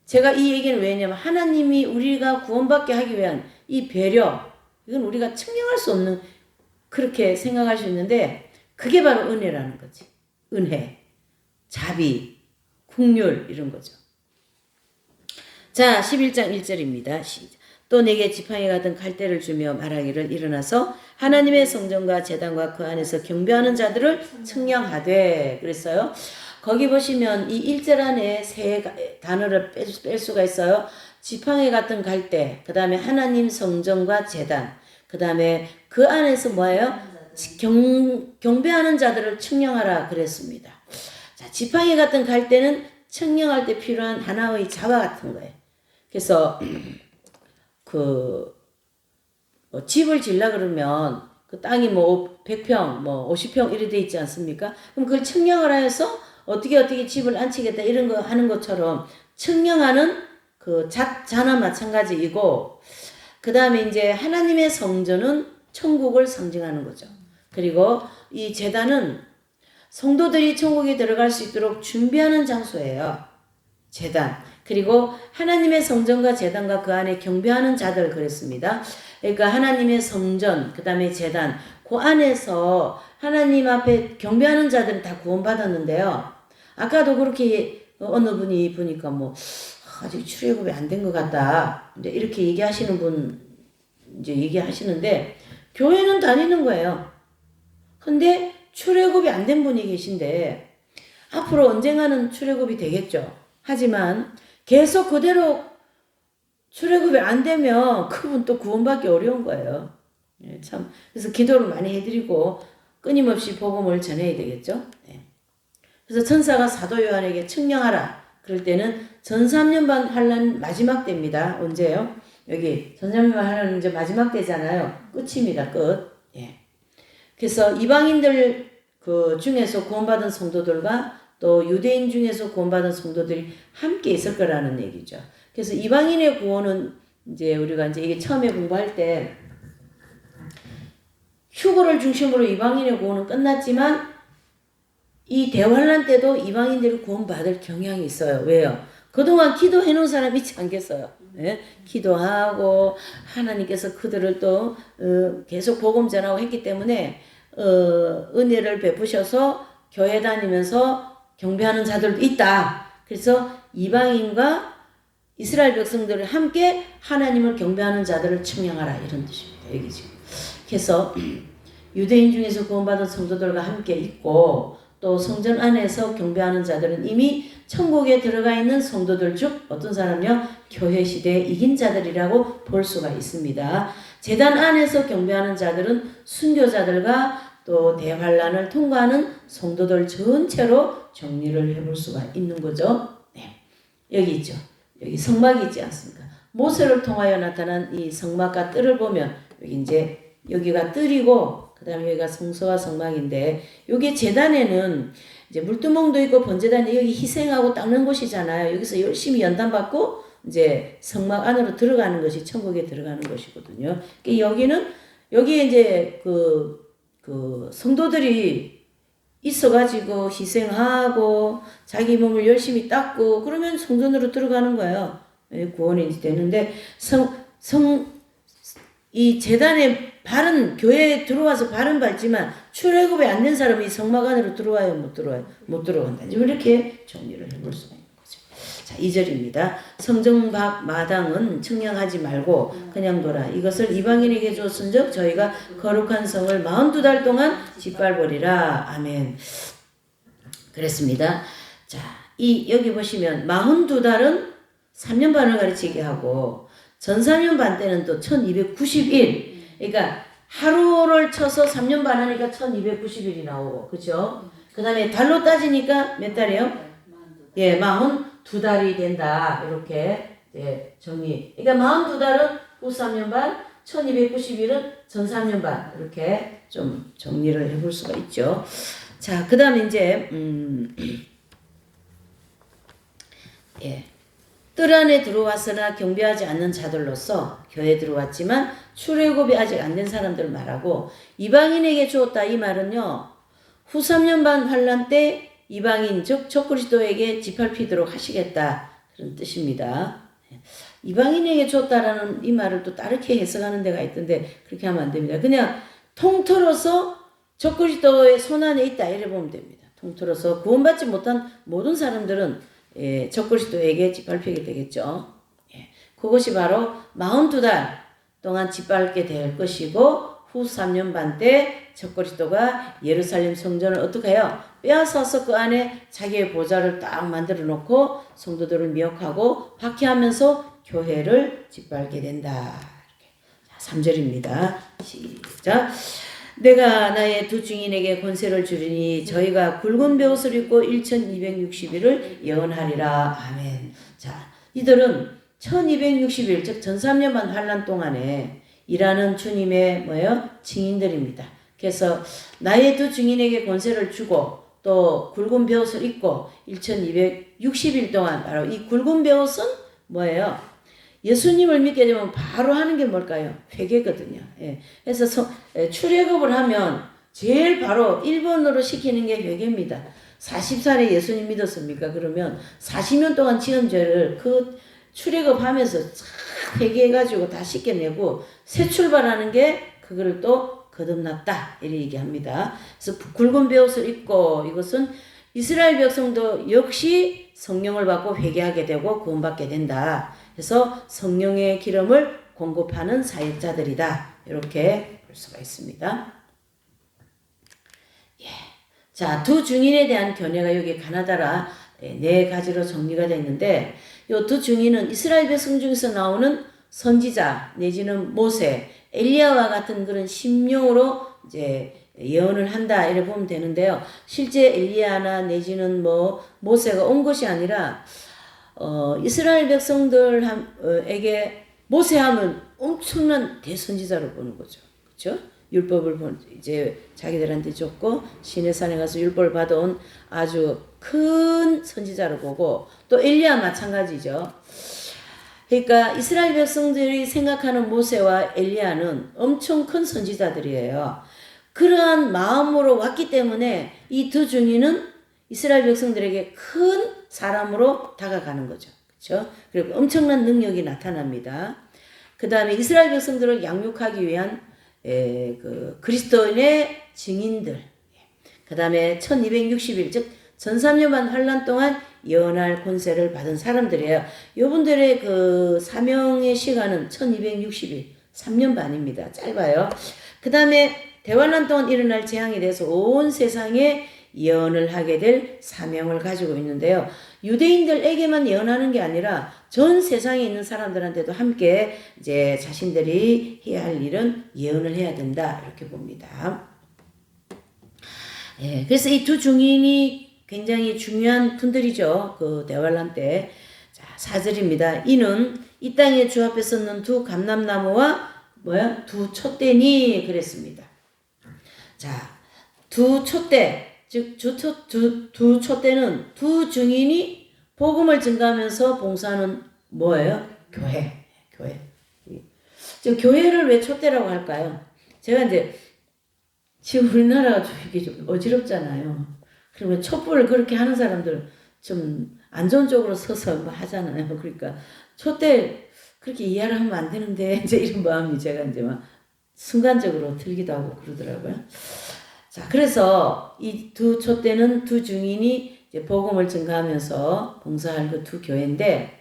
제가 이 얘기는 왜냐면 하나님이 우리가 구원받게 하기 위한 이 배려, 이건 우리가 측량할 수 없는 그렇게 생각할 수 있는데 그게 바로 은혜라는 거지. 은혜, 자비, 긍휼 이런 거죠. 자, 11장 1절입니다. 또 내게 지팡이 같은 칼대를 주며 말하기를 일어나서 하나님의 성전과 제단과 그 안에서 경배하는 자들을 측량하되 그랬어요. 거기 보시면 이 1절 안에 세 단어를 뺄 수가 있어요. 지팡이 같은 갈대, 그 다음에 하나님 성전과 제단, 그 다음에 그 안에서 뭐예요? 경배하는 자들을 측량하라 그랬습니다. 자, 지팡이 같은 갈대는 측량할 때 필요한 하나의 자와 같은 거예요. 그래서 집을 질라 그러면 그 땅이 100평, 50평 이래 돼 있지 않습니까? 그럼 그걸 측량을 해서 어떻게 집을 안치겠다 이런 거 하는 것처럼 측량하는 그 자나 마찬가지이고 그 다음에 이제 하나님의 성전은 천국을 상징하는 거죠. 그리고 이 제단은 성도들이 천국에 들어갈 수 있도록 준비하는 장소예요. 제단. 그리고 하나님의 성전과 제단과 그 안에 경배하는 자들 그랬습니다. 그러니까 하나님의 성전, 그 다음에 제단, 그 안에서 하나님 앞에 경배하는 자들은 다 구원받았는데요. 아까도 그렇게 어느 분이 보니까 아직 출애굽이 안 된 것 같다. 이제 이렇게 얘기하시는 분 이제 얘기하시는데 교회는 다니는 거예요. 근데 출애굽이 안 된 분이 계신데 앞으로 언젠가는 출애굽이 되겠죠. 하지만 계속 그대로 출애굽이 안 되면 그분 또 구원받기 어려운 거예요. 참 그래서 기도를 많이 해드리고 끊임없이 복음을 전해야 되겠죠. 그래서 천사가 사도 요한에게 측량하라. 그럴 때는 전 3년반 환란 마지막 때입니다. 언제요? 여기 전 3년반 환란은 이제 마지막 때잖아요. 끝입니다. 끝. 예. 그래서 이방인들 그 중에서 구원받은 성도들과 또 유대인 중에서 구원받은 성도들이 함께 있을 거라는 얘기죠. 그래서 이방인의 구원은 이제 우리가 이제 이게 처음에 공부할 때 휴거를 중심으로 이방인의 구원은 끝났지만 이 대환란 때도 이방인들이 구원받을 경향이 있어요. 왜요? 그동안 기도해 놓은 사람 있지 않겠어요? 예? 기도하고 하나님께서 그들을 또 계속 복음 전하고 했기 때문에 은혜를 베푸셔서 교회 다니면서 경배하는 자들도 있다. 그래서 이방인과 이스라엘 백성들을 함께 하나님을 경배하는 자들을 측량하라 이런 뜻입니다. 여기 지금. 그래서 유대인 중에서 구원받은 성도들과 함께 있고 또 성전 안에서 경배하는 자들은 이미 천국에 들어가 있는 성도들 중 어떤 사람요? 교회 시대에 이긴 자들이라고 볼 수가 있습니다. 제단 안에서 경배하는 자들은 순교자들과 또 대환란을 통과하는 성도들 전체로 정리를 해볼 수가 있는 거죠. 네. 여기 있죠. 여기 성막이 있지 않습니까? 모세를 통하여 나타난 이 성막과 뜰을 보면 여기 이제 여기가 뜰이고 그 다음에 여기가 성소와 성막인데 여기 제단에는 이제 물두멍도 있고 번제단에 여기 희생하고 닦는 곳이잖아요. 여기서 열심히 연단받고 이제 성막 안으로 들어가는 것이 천국에 들어가는 것이거든요. 여기는 여기에 이제 그 성도들이 있어가지고 희생하고 자기 몸을 열심히 닦고 그러면 성전으로 들어가는 거예요. 구원이 되는데 이 제단에 교회에 들어와서 발은 밟지만 출애굽이 안 된 사람이 성막 안으로 들어와요? 못 들어와요? 못 들어간다. 이렇게 정리를 해볼 수가 있는 거죠. 자, 2절입니다. 성전 밖 마당은 측량하지 말고 그냥 둬라. 이것을 이방인에게 줬은즉 저희가 거룩한 성을 42달 동안 짓밟으리라. 아멘. 그랬습니다. 자, 여기 보시면 42달은 3년 반을 가르치게 하고 전 3년 반 때는 또 1290일. 그러니까 하루를 쳐서 3년 반 하니까 1290일이 나오고, 그죠? 그 다음에 달로 따지니까 몇 달이에요? 예, 42달이 된다. 이렇게 정의. 그러니까 42달은 후 3년 반, 1290일은 전 3년 반. 이렇게 좀 정리를 해볼 수가 있죠. 자, 그 다음에 이제, 예. 뜰 안에 들어왔으나 경배하지 않는 자들로서 교회에 들어왔지만 출애굽이 아직 안 된 사람들 말하고 이방인에게 주었다 이 말은요. 후 3년 반 환란 때 이방인 즉 적그리스도에게 짓밟히도록 하시겠다 그런 뜻입니다. 이방인에게 줬다라는 이 말을 또 다르게 해석하는 데가 있던데 그렇게 하면 안 됩니다. 그냥 통틀어서 적그리스도의 손안에 있다 이래 보면 됩니다. 통틀어서 구원받지 못한 모든 사람들은 적그리스도에게 짓밟히게 되겠죠. 그것이 바로 42달 동안 짓밟게 될 것이고 후 3년 반 때 적그리스도가 예루살렘 성전을 어떻게 해요? 빼앗아서 그 안에 자기의 보좌를 딱 만들어 놓고 성도들을 미혹하고 박해하면서 교회를 짓밟게 된다. 이렇게. 3절입니다. 시작. 내가 나의 두 증인에게 권세를 주리니 저희가 굵은 베옷을 입고 1260일을 예언하리라. 아멘. 자, 이들은 1260일 즉 전 3년만 환란 동안에 일하는 주님의 뭐예요? 증인들입니다. 그래서 나의 두 증인에게 권세를 주고 또 굵은 베옷을 입고 1260일 동안 바로 이 굵은 베옷은 뭐예요? 예수님을 믿게 되면 바로 하는 게 뭘까요? 회개거든요. 예. 그래서 출애굽을 하면 제일 바로 1번으로 시키는 게 회개입니다. 40살에 예수님 믿었습니까? 그러면 40년 동안 지은 죄를 그 출애굽하면서 회개해가지고 다 씻겨내고 새 출발하는 게 그거를 또 거듭났다 이렇게 얘기합니다. 그래서 굵은 베옷을 입고 이것은 이스라엘 백성도 역시 성령을 받고 회개하게 되고 구원받게 된다. 그래서 성령의 기름을 공급하는 사역자들이다. 이렇게 볼 수가 있습니다. 예. 자, 두 증인에 대한 견해가 여기 가나다라 4가지로 정리가 되어 있는데 이 두 증인은 이스라엘 백성 중에서 나오는 선지자 내지는 모세, 엘리야와 같은 그런 심령으로 이제 예언을 한다 이렇게 보면 되는데요. 실제 엘리야나 내지는 모세가 온 것이 아니라 이스라엘 백성들에게 모세하면 엄청난 대선지자로 보는 거죠. 그렇죠? 율법을 이제 자기들한테 줬고 시내산에 가서 율법을 받아온 아주 큰 선지자로 보고 또 엘리야 마찬가지죠. 그러니까 이스라엘 백성들이 생각하는 모세와 엘리야는 엄청 큰 선지자들이에요. 그러한 마음으로 왔기 때문에 이 두 증인은 이스라엘 백성들에게 큰 사람으로 다가가는 거죠. 그렇죠? 그리고 엄청난 능력이 나타납니다. 그 다음에 이스라엘 백성들을 양육하기 위한 그리스도인의 증인들. 그 다음에 1260일, 즉 전삼년반 환란 동안 예언할 권세를 받은 사람들이에요. 이분들의 그 사명의 시간은 1260일, 3년 반입니다. 짧아요. 그 다음에 대환란 동안 일어날 재앙에 대해서 온 세상에 예언을 하게 될 사명을 가지고 있는데요. 유대인들에게만 예언하는 게 아니라 전 세상에 있는 사람들한테도 함께 이제 자신들이 해야 할 일은 예언을 해야 된다. 이렇게 봅니다. 예, 그래서 이 두 증인이 굉장히 중요한 분들이죠. 그 대환란 때. 자, 4절입니다. 이는 이 땅에 주 앞에 섰는 두 감람나무와 두 촛대니 그랬습니다. 자, 두 촛대, 즉 두 촛대는 두 증인이 복음을 증가하면서 봉사하는 뭐예요? 교회. 지금 교회를 왜 촛대라고 할까요? 제가 이제 지금 우리나라가 좀 이게 좀 어지럽잖아요. 그러면 촛불을 그렇게 하는 사람들 좀 안 좋은 쪽으로 서서 뭐 하잖아요. 그러니까 촛대 그렇게 이해를 하면 안 되는데 이제 이런 마음이 제가 이제 막 순간적으로 들기도 하고 그러더라고요. 자, 그래서 이 두 촛대는 두 증인이 이제 복음을 증가하면서 봉사할 그 두 교회인데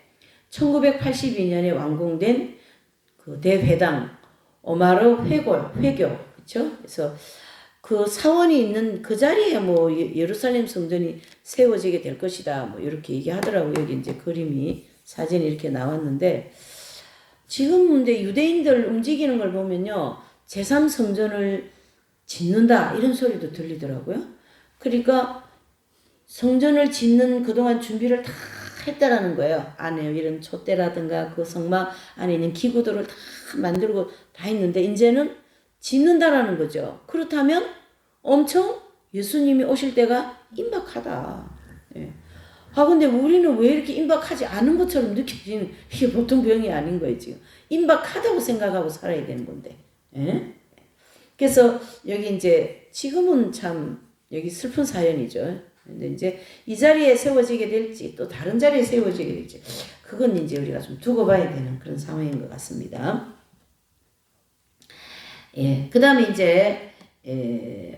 1982년에 완공된 그 대회당 오마르 회교 그렇죠? 그래서 그 사원이 있는 그 자리에 뭐 예루살렘 성전이 세워지게 될 것이다. 뭐 이렇게 얘기하더라고요. 여기 이제 그림이 사진이 이렇게 나왔는데 지금 이제 유대인들 움직이는 걸 보면요. 제3성전을 짓는다 이런 소리도 들리더라고요. 그러니까 성전을 짓는 그동안 준비를 다 했다라는 거예요. 안에 이런 촛대라든가 그 성막 안에 있는 기구들을 다 만들고 다 했는데 이제는 짓는다라는 거죠. 그렇다면 엄청 예수님이 오실 때가 임박하다. 예. 근데 우리는 왜 이렇게 임박하지 않은 것처럼 느껴지는 이게 보통 병이 아닌 거예요, 지금. 임박하다고 생각하고 살아야 되는 건데. 예? 그래서 여기 이제 지금은 참 여기 슬픈 사연이죠. 근데 이제 이 자리에 세워지게 될지 또 다른 자리에 세워지게 될지 그건 이제 우리가 좀 두고 봐야 되는 그런 상황인 것 같습니다. 예, 그 다음에 이제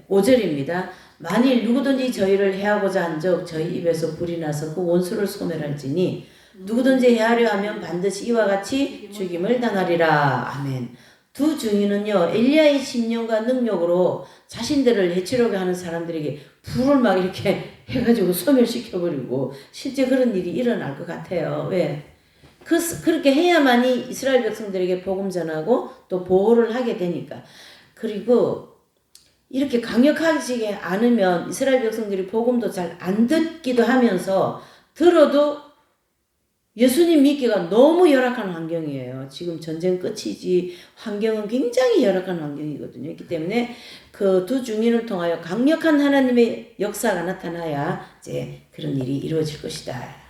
5절입니다. 만일 누구든지 저희를 해하고자 한즉 저희 입에서 불이 나서 그 원수를 소멸할지니 누구든지 해하려 하면 반드시 이와 같이 죽임을 당하리라. 아멘. 두 증인은요 엘리야의 심령과 능력으로 자신들을 해치려고 하는 사람들에게 불을 막 이렇게 해가지고 소멸시켜버리고 실제 그런 일이 일어날 것 같아요. 왜? 그렇게 해야만이 이스라엘 백성들에게 복음 전하고 또 보호를 하게 되니까. 그리고 이렇게 강력하지 않으면 이스라엘 백성들이 복음도 잘 안 듣기도 하면서 들어도 예수님 믿기가 너무 열악한 환경이에요. 지금 전쟁 끝이지 환경은 굉장히 열악한 환경이거든요. 그렇기 때문에 그 두 증인을 통하여 강력한 하나님의 역사가 나타나야 이제 그런 일이 이루어질 것이다.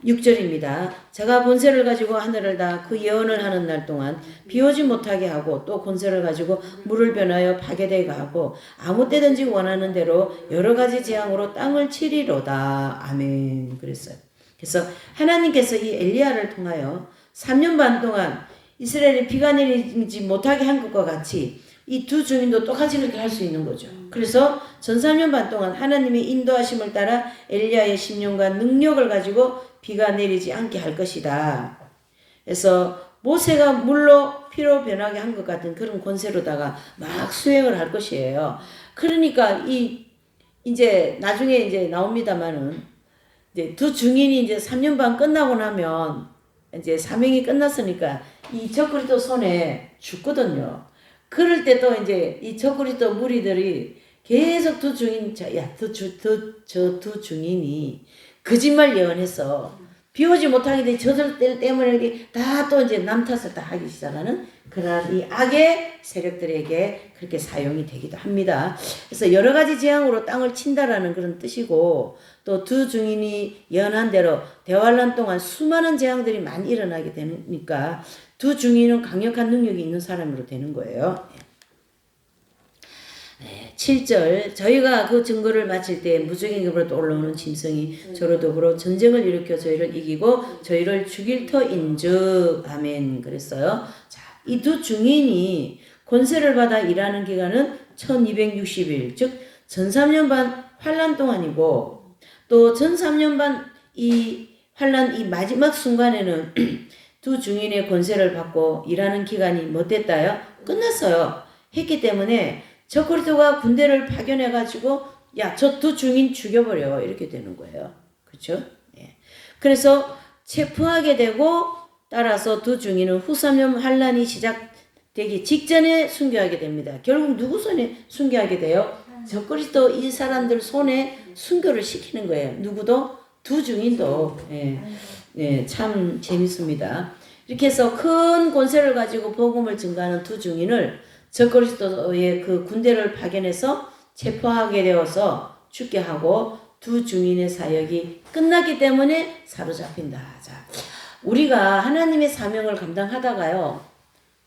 6절입니다. 제가 권세를 가지고 하늘을 다 그 예언을 하는 날 동안 비오지 못하게 하고 또 권세를 가지고 물을 변하여 파괴되게 하고 아무 때든지 원하는 대로 여러 가지 재앙으로 땅을 치리로다. 아멘. 그랬어요. 그래서 하나님께서 이 엘리야를 통하여 3년 반 동안 이스라엘이 비가 내리지 못하게 한 것과 같이 이 두 증인도 똑같이 그렇게 할 수 있는 거죠. 그래서 전 3년 반 동안 하나님의 인도하심을 따라 엘리야의 심령과 능력을 가지고 비가 내리지 않게 할 것이다. 그래서 모세가 물로 피로 변하게 한 것 같은 그런 권세로다가 막 수행을 할 것이에요. 그러니까 이제 나중에 이제 나옵니다만은 이제 두 증인이 이제 3년 반 끝나고 나면 이제 사명이 끝났으니까 이 적그리스도 손에 죽거든요. 그럴 때 또 이제 이 적그리스도 무리들이 계속 두 증인이 거짓말 예언했어. 비 오지 못하게 돼 저들 때문에 다 또 이제 남 탓을 다 하기 시작하는 그러한 이 악의 세력들에게 그렇게 사용이 되기도 합니다. 그래서 여러 가지 재앙으로 땅을 친다라는 그런 뜻이고 또 두 증인이 예언한 대로 대환란 동안 수많은 재앙들이 많이 일어나게 되니까 두 증인은 강력한 능력이 있는 사람으로 되는 거예요. 7절 저희가 그 증거를 마칠 때 무적인 급으로 올라오는 짐승이 저로 더불어 전쟁을 일으켜 저희를 이기고 저희를 죽일 터인즉 아멘 그랬어요. 자, 이 두 증인이 권세를 받아 일하는 기간은 1260일 즉 전 3년 반 환란 동안이고 또 전 3년 반 이 환란 이 마지막 순간에는 두 증인의 권세를 받고 일하는 기간이 뭐 됐다요? 끝났어요. 했기 때문에 저 그리스도가 군대를 파견해가지고 야 저 두 증인 죽여버려 이렇게 되는 거예요. 그렇죠? 예. 그래서 체포하게 되고 따라서 두 증인은 후 3년 환란이 시작되기 직전에 순교하게 됩니다. 결국 누구 손에 순교하게 돼요? 저 그리스도 이 사람들 손에 순교를 시키는 거예요. 누구도? 두 증인도. 예. 예, 참 재밌습니다. 이렇게 해서 큰 권세를 가지고 복음을 증거하는 두 증인을 적그리스도의 그 군대를 파견해서 체포하게 되어서 죽게 하고 두 증인의 사역이 끝났기 때문에 사로잡힌다. 자, 우리가 하나님의 사명을 감당하다가요,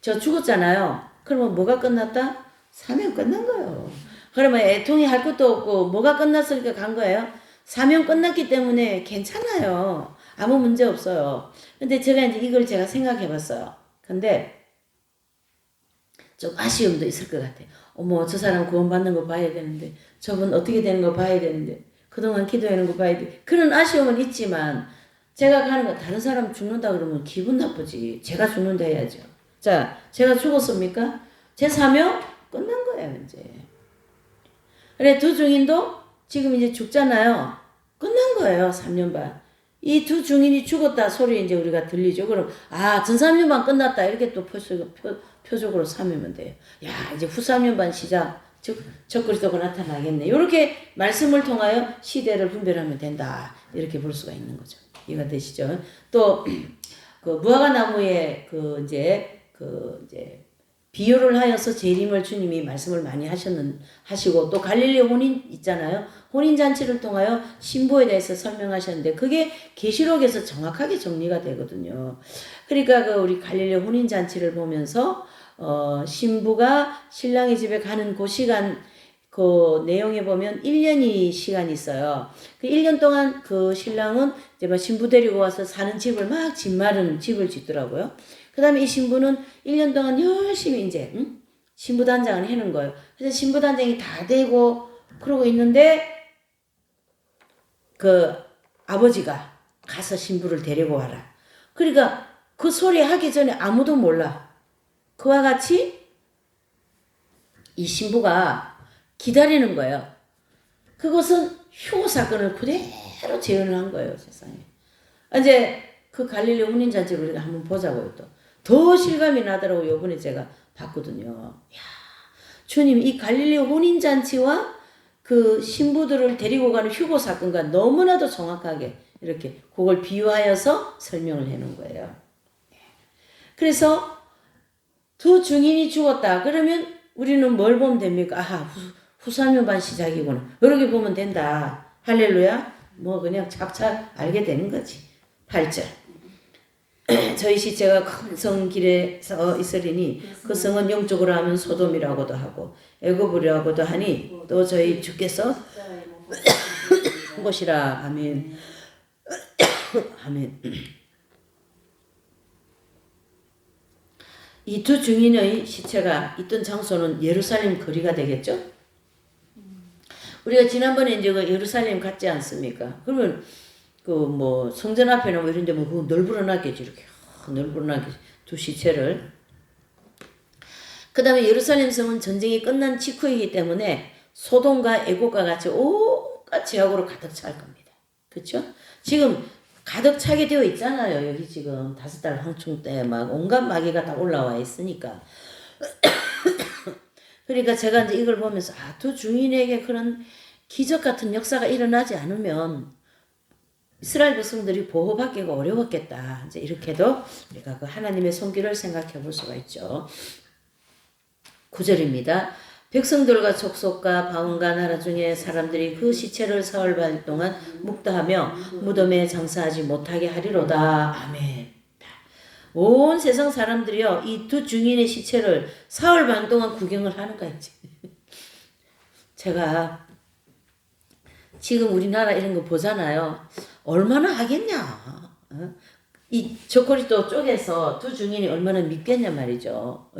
저 죽었잖아요. 그러면 뭐가 끝났다? 사명 끝난 거예요. 그러면 애통이 할 것도 없고 뭐가 끝났으니까 간 거예요. 사명 끝났기 때문에 괜찮아요. 아무 문제 없어요. 근데 제가 이제 이걸 제가 생각해 봤어요. 근데 좀 아쉬움도 있을 것 같아요. 어머, 저 사람 구원받는 거 봐야 되는데, 저분 어떻게 되는 거 봐야 되는데, 그동안 기도하는 거 봐야 돼. 그런 아쉬움은 있지만, 제가 가는 거 다른 사람 죽는다 그러면 기분 나쁘지. 제가 죽는다 해야죠. 자, 제가 죽었습니까? 제 사명 끝난 거예요, 이제. 그래, 두 증인도 지금 이제 죽잖아요. 끝난 거예요, 3년 반. 이 두 증인이 죽었다 소리 이제 우리가 들리죠. 그럼, 아, 전 3년 반 끝났다. 이렇게 또 표적으로 삼으면 돼요. 야, 이제 후 3년 반 시작. 즉, 적그리스도가 나타나겠네. 이렇게 말씀을 통하여 시대를 분별하면 된다. 이렇게 볼 수가 있는 거죠. 이해가 되시죠? 또, 그 무화과 나무에 이제 비유를 하여서 재림을 주님이 말씀을 많이 하시고 또 갈릴리 혼인 있잖아요. 혼인잔치를 통하여 신부에 대해서 설명하셨는데 그게 계시록에서 정확하게 정리가 되거든요. 그러니까 그 우리 갈릴리 혼인잔치를 보면서 신부가 신랑의 집에 가는 그 시간 그 내용에 보면 1년이 시간이 있어요. 그 1년 동안 그 신랑은 이제 막 신부 데리고 와서 사는 집을 막 집 마련 집을 짓더라고요. 그 다음에 이 신부는 1년 동안 열심히 이제 신부 단장을 해놓은 거예요. 그래서 신부 단장이 다 되고 그러고 있는데 그 아버지가 가서 신부를 데리고 와라. 그러니까 그 소리 하기 전에 아무도 몰라. 그와 같이 이 신부가 기다리는 거예요. 그것은 흉오 사건을 그대로 재현을 한 거예요, 세상에. 이제 그 갈릴리 혼인잔치를 우리가 한번 보자고요, 또. 더 실감이 나더라고, 요번에 제가 봤거든요. 야, 주님, 이 갈릴리 혼인잔치와 그 신부들을 데리고 가는 휴고 사건과 너무나도 정확하게 이렇게 그걸 비유하여서 설명을 해 놓은 거예요. 그래서 두 증인이 죽었다. 그러면 우리는 뭘 보면 됩니까? 아하, 후 3년 반 시작이구나. 이렇게 보면 된다. 할렐루야. 뭐 그냥 착착 알게 되는 거지. 8절. 저희 시체가 큰 성 길에 서 있으리니 그 성은 영적으로 하면 소돔이라고도 하고 애고부라고도 하니 또 저희 주께서 곳이라. 아멘. 아멘. 이 두 증인의 시체가 있던 장소는 예루살렘 거리가 되겠죠? 우리가 지난번에 이제 그 예루살렘 갔지 않습니까? 그러면 그 뭐 성전 앞에나 뭐 이런 데 뭐 그거 널브러나겠지, 이렇게 널브러나게 두 시체를. 그 다음에 예루살렘 성은 전쟁이 끝난 직후이기 때문에 소돔과 애국과 같이 온갖 제약으로 가득 찰 겁니다. 그렇죠? 지금 가득 차게 되어 있잖아요. 여기 지금 5달 황충 때 막 온갖 마귀가 다 올라와 있으니까. 그러니까 제가 이제 이걸 보면서 두 증인에게 그런 기적 같은 역사가 일어나지 않으면 이스라엘 백성들이 보호받기가 어려웠겠다. 이제 이렇게도 우리가 그 하나님의 손길을 생각해 볼 수가 있죠. 9절입니다. 백성들과 족속과 방언과 나라 중에 사람들이 그 시체를 사흘 반 동안 묵다하며 무덤에 장사하지 못하게 하리로다. 아멘. 온 세상 사람들이요, 이 두 증인의 시체를 사흘 반 동안 구경을 하는 거야, 이제. 제가 지금 우리나라 이런 거 보잖아요. 얼마나 하겠냐. 이 저코리도 쪽에서 두 증인이 얼마나 믿겠냐 말이죠.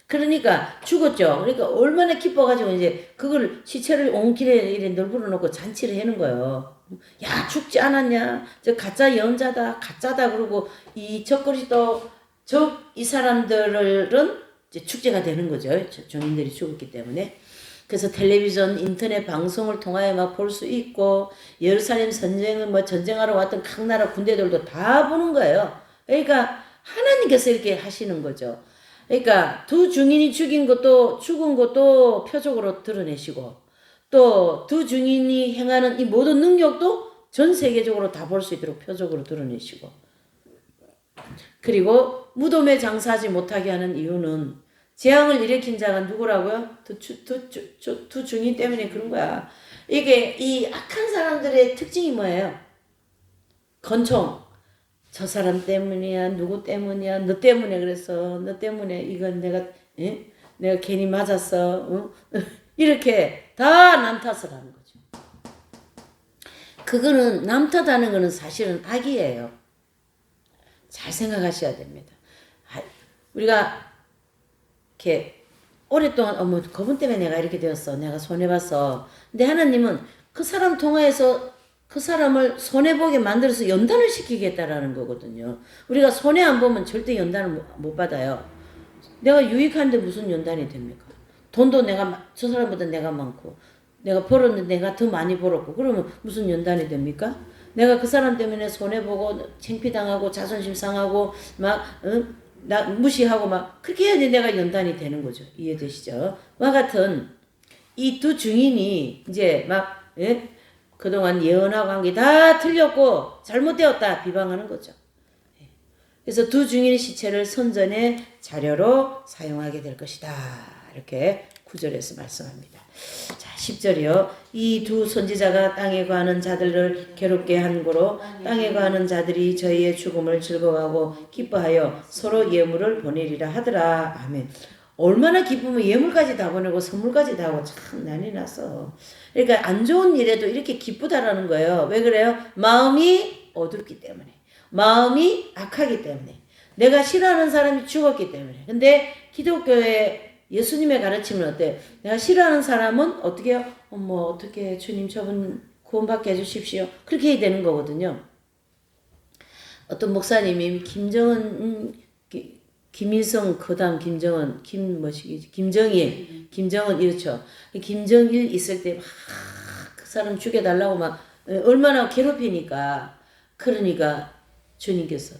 그러니까 죽었죠. 그러니까 얼마나 기뻐가지고 이제 그걸 시체를 온 길에 이래 널브러 놓고 잔치를 해는 거예요. 야, 죽지 않았냐? 저 가짜 예언자다, 가짜다. 그러고 이 저코리도 이 사람들은 이제 축제가 되는 거죠. 증인들이 죽었기 때문에. 그래서 텔레비전, 인터넷 방송을 통하여 막 볼 수 있고, 예루살렘 전쟁을 뭐 전쟁하러 왔던 각 나라 군대들도 다 보는 거예요. 그러니까 하나님께서 이렇게 하시는 거죠. 그러니까 두 증인이 죽은 것도 표적으로 드러내시고, 또 두 증인이 행하는 이 모든 능력도 전 세계적으로 다 볼 수 있도록 표적으로 드러내시고, 그리고 무덤에 장사하지 못하게 하는 이유는 재앙을 일으킨 자가 누구라고요? 두 증인 때문에 그런 거야. 이게 이 악한 사람들의 특징이 뭐예요? 권총. 저 사람 때문이야, 누구 때문이야, 너 때문에 그랬어, 너 때문에 이건 내가 괜히 맞았어, 이렇게 다 남 탓을 하는 거죠. 그거는 남 탓하는 거는 사실은 악이에요. 잘 생각하셔야 됩니다. 우리가 이렇게 오랫동안 어머 그분 때문에 내가 이렇게 되었어, 내가 손해봤어. 근데 하나님은 그 사람 통하여서 그 사람을 손해보게 만들어서 연단을 시키겠다라는 거거든요. 우리가 손해 안 보면 절대 연단을 못 받아요. 내가 유익한데 무슨 연단이 됩니까? 돈도 저 사람보다 내가 많고, 내가 벌었는데 내가 더 많이 벌었고, 그러면 무슨 연단이 됩니까? 내가 그 사람 때문에 손해보고, 창피당하고, 자존심 상하고, 나 무시하고 그렇게 해야지 내가 연단이 되는 거죠. 이해되시죠? 와 같은 이 두 증인이 이제 그동안 예언하고 한 게 다 틀렸고 잘못되었다 비방하는 거죠. 그래서 두 증인의 시체를 선전의 자료로 사용하게 될 것이다. 이렇게 9절에서 말씀합니다. 자, 10절이요. 이 두 선지자가 땅에 거하는 자들을 괴롭게 한 고로 땅에 거하는 자들이 저희의 죽음을 즐거워하고 기뻐하여 서로 예물을 보내리라 하더라. 아멘. 얼마나 기쁘면 예물까지 다 보내고 선물까지 다 하고 참 난리 났어. 그러니까 안 좋은 일에도 이렇게 기쁘다라는 거예요. 왜 그래요? 마음이 어둡기 때문에. 마음이 악하기 때문에. 내가 싫어하는 사람이 죽었기 때문에. 근데 기독교의 예수님의 가르침은 어때요? 내가 싫어하는 사람은 어떻게 해요? 어떻게 주님 저분 구원받게 해주십시오. 그렇게 해야 되는 거거든요. 어떤 목사님이 김일성 그다음 김정은 김정일 이렇죠. 김정일 있을 때 막 그 사람 죽여달라고 얼마나 괴롭히니까. 그러니까 주님께서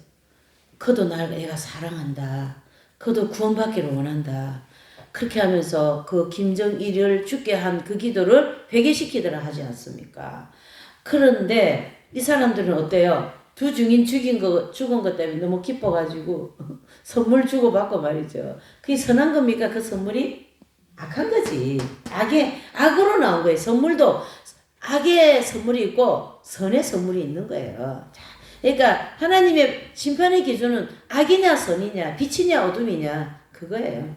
그도 내가 사랑한다. 그도 구원받기를 원한다. 그렇게 하면서 그 김정일을 죽게 한 그 기도를 회개시키더라 하지 않습니까? 그런데 이 사람들은 어때요? 두 증인 죽은 것 때문에 너무 기뻐가지고 선물 주고받고 말이죠. 그게 선한 겁니까? 그 선물이? 악한 거지. 악으로 나온 거예요. 선물도 악의 선물이 있고 선의 선물이 있는 거예요. 그러니까 하나님의 심판의 기준은 악이냐 선이냐 빛이냐 어둠이냐 그거예요.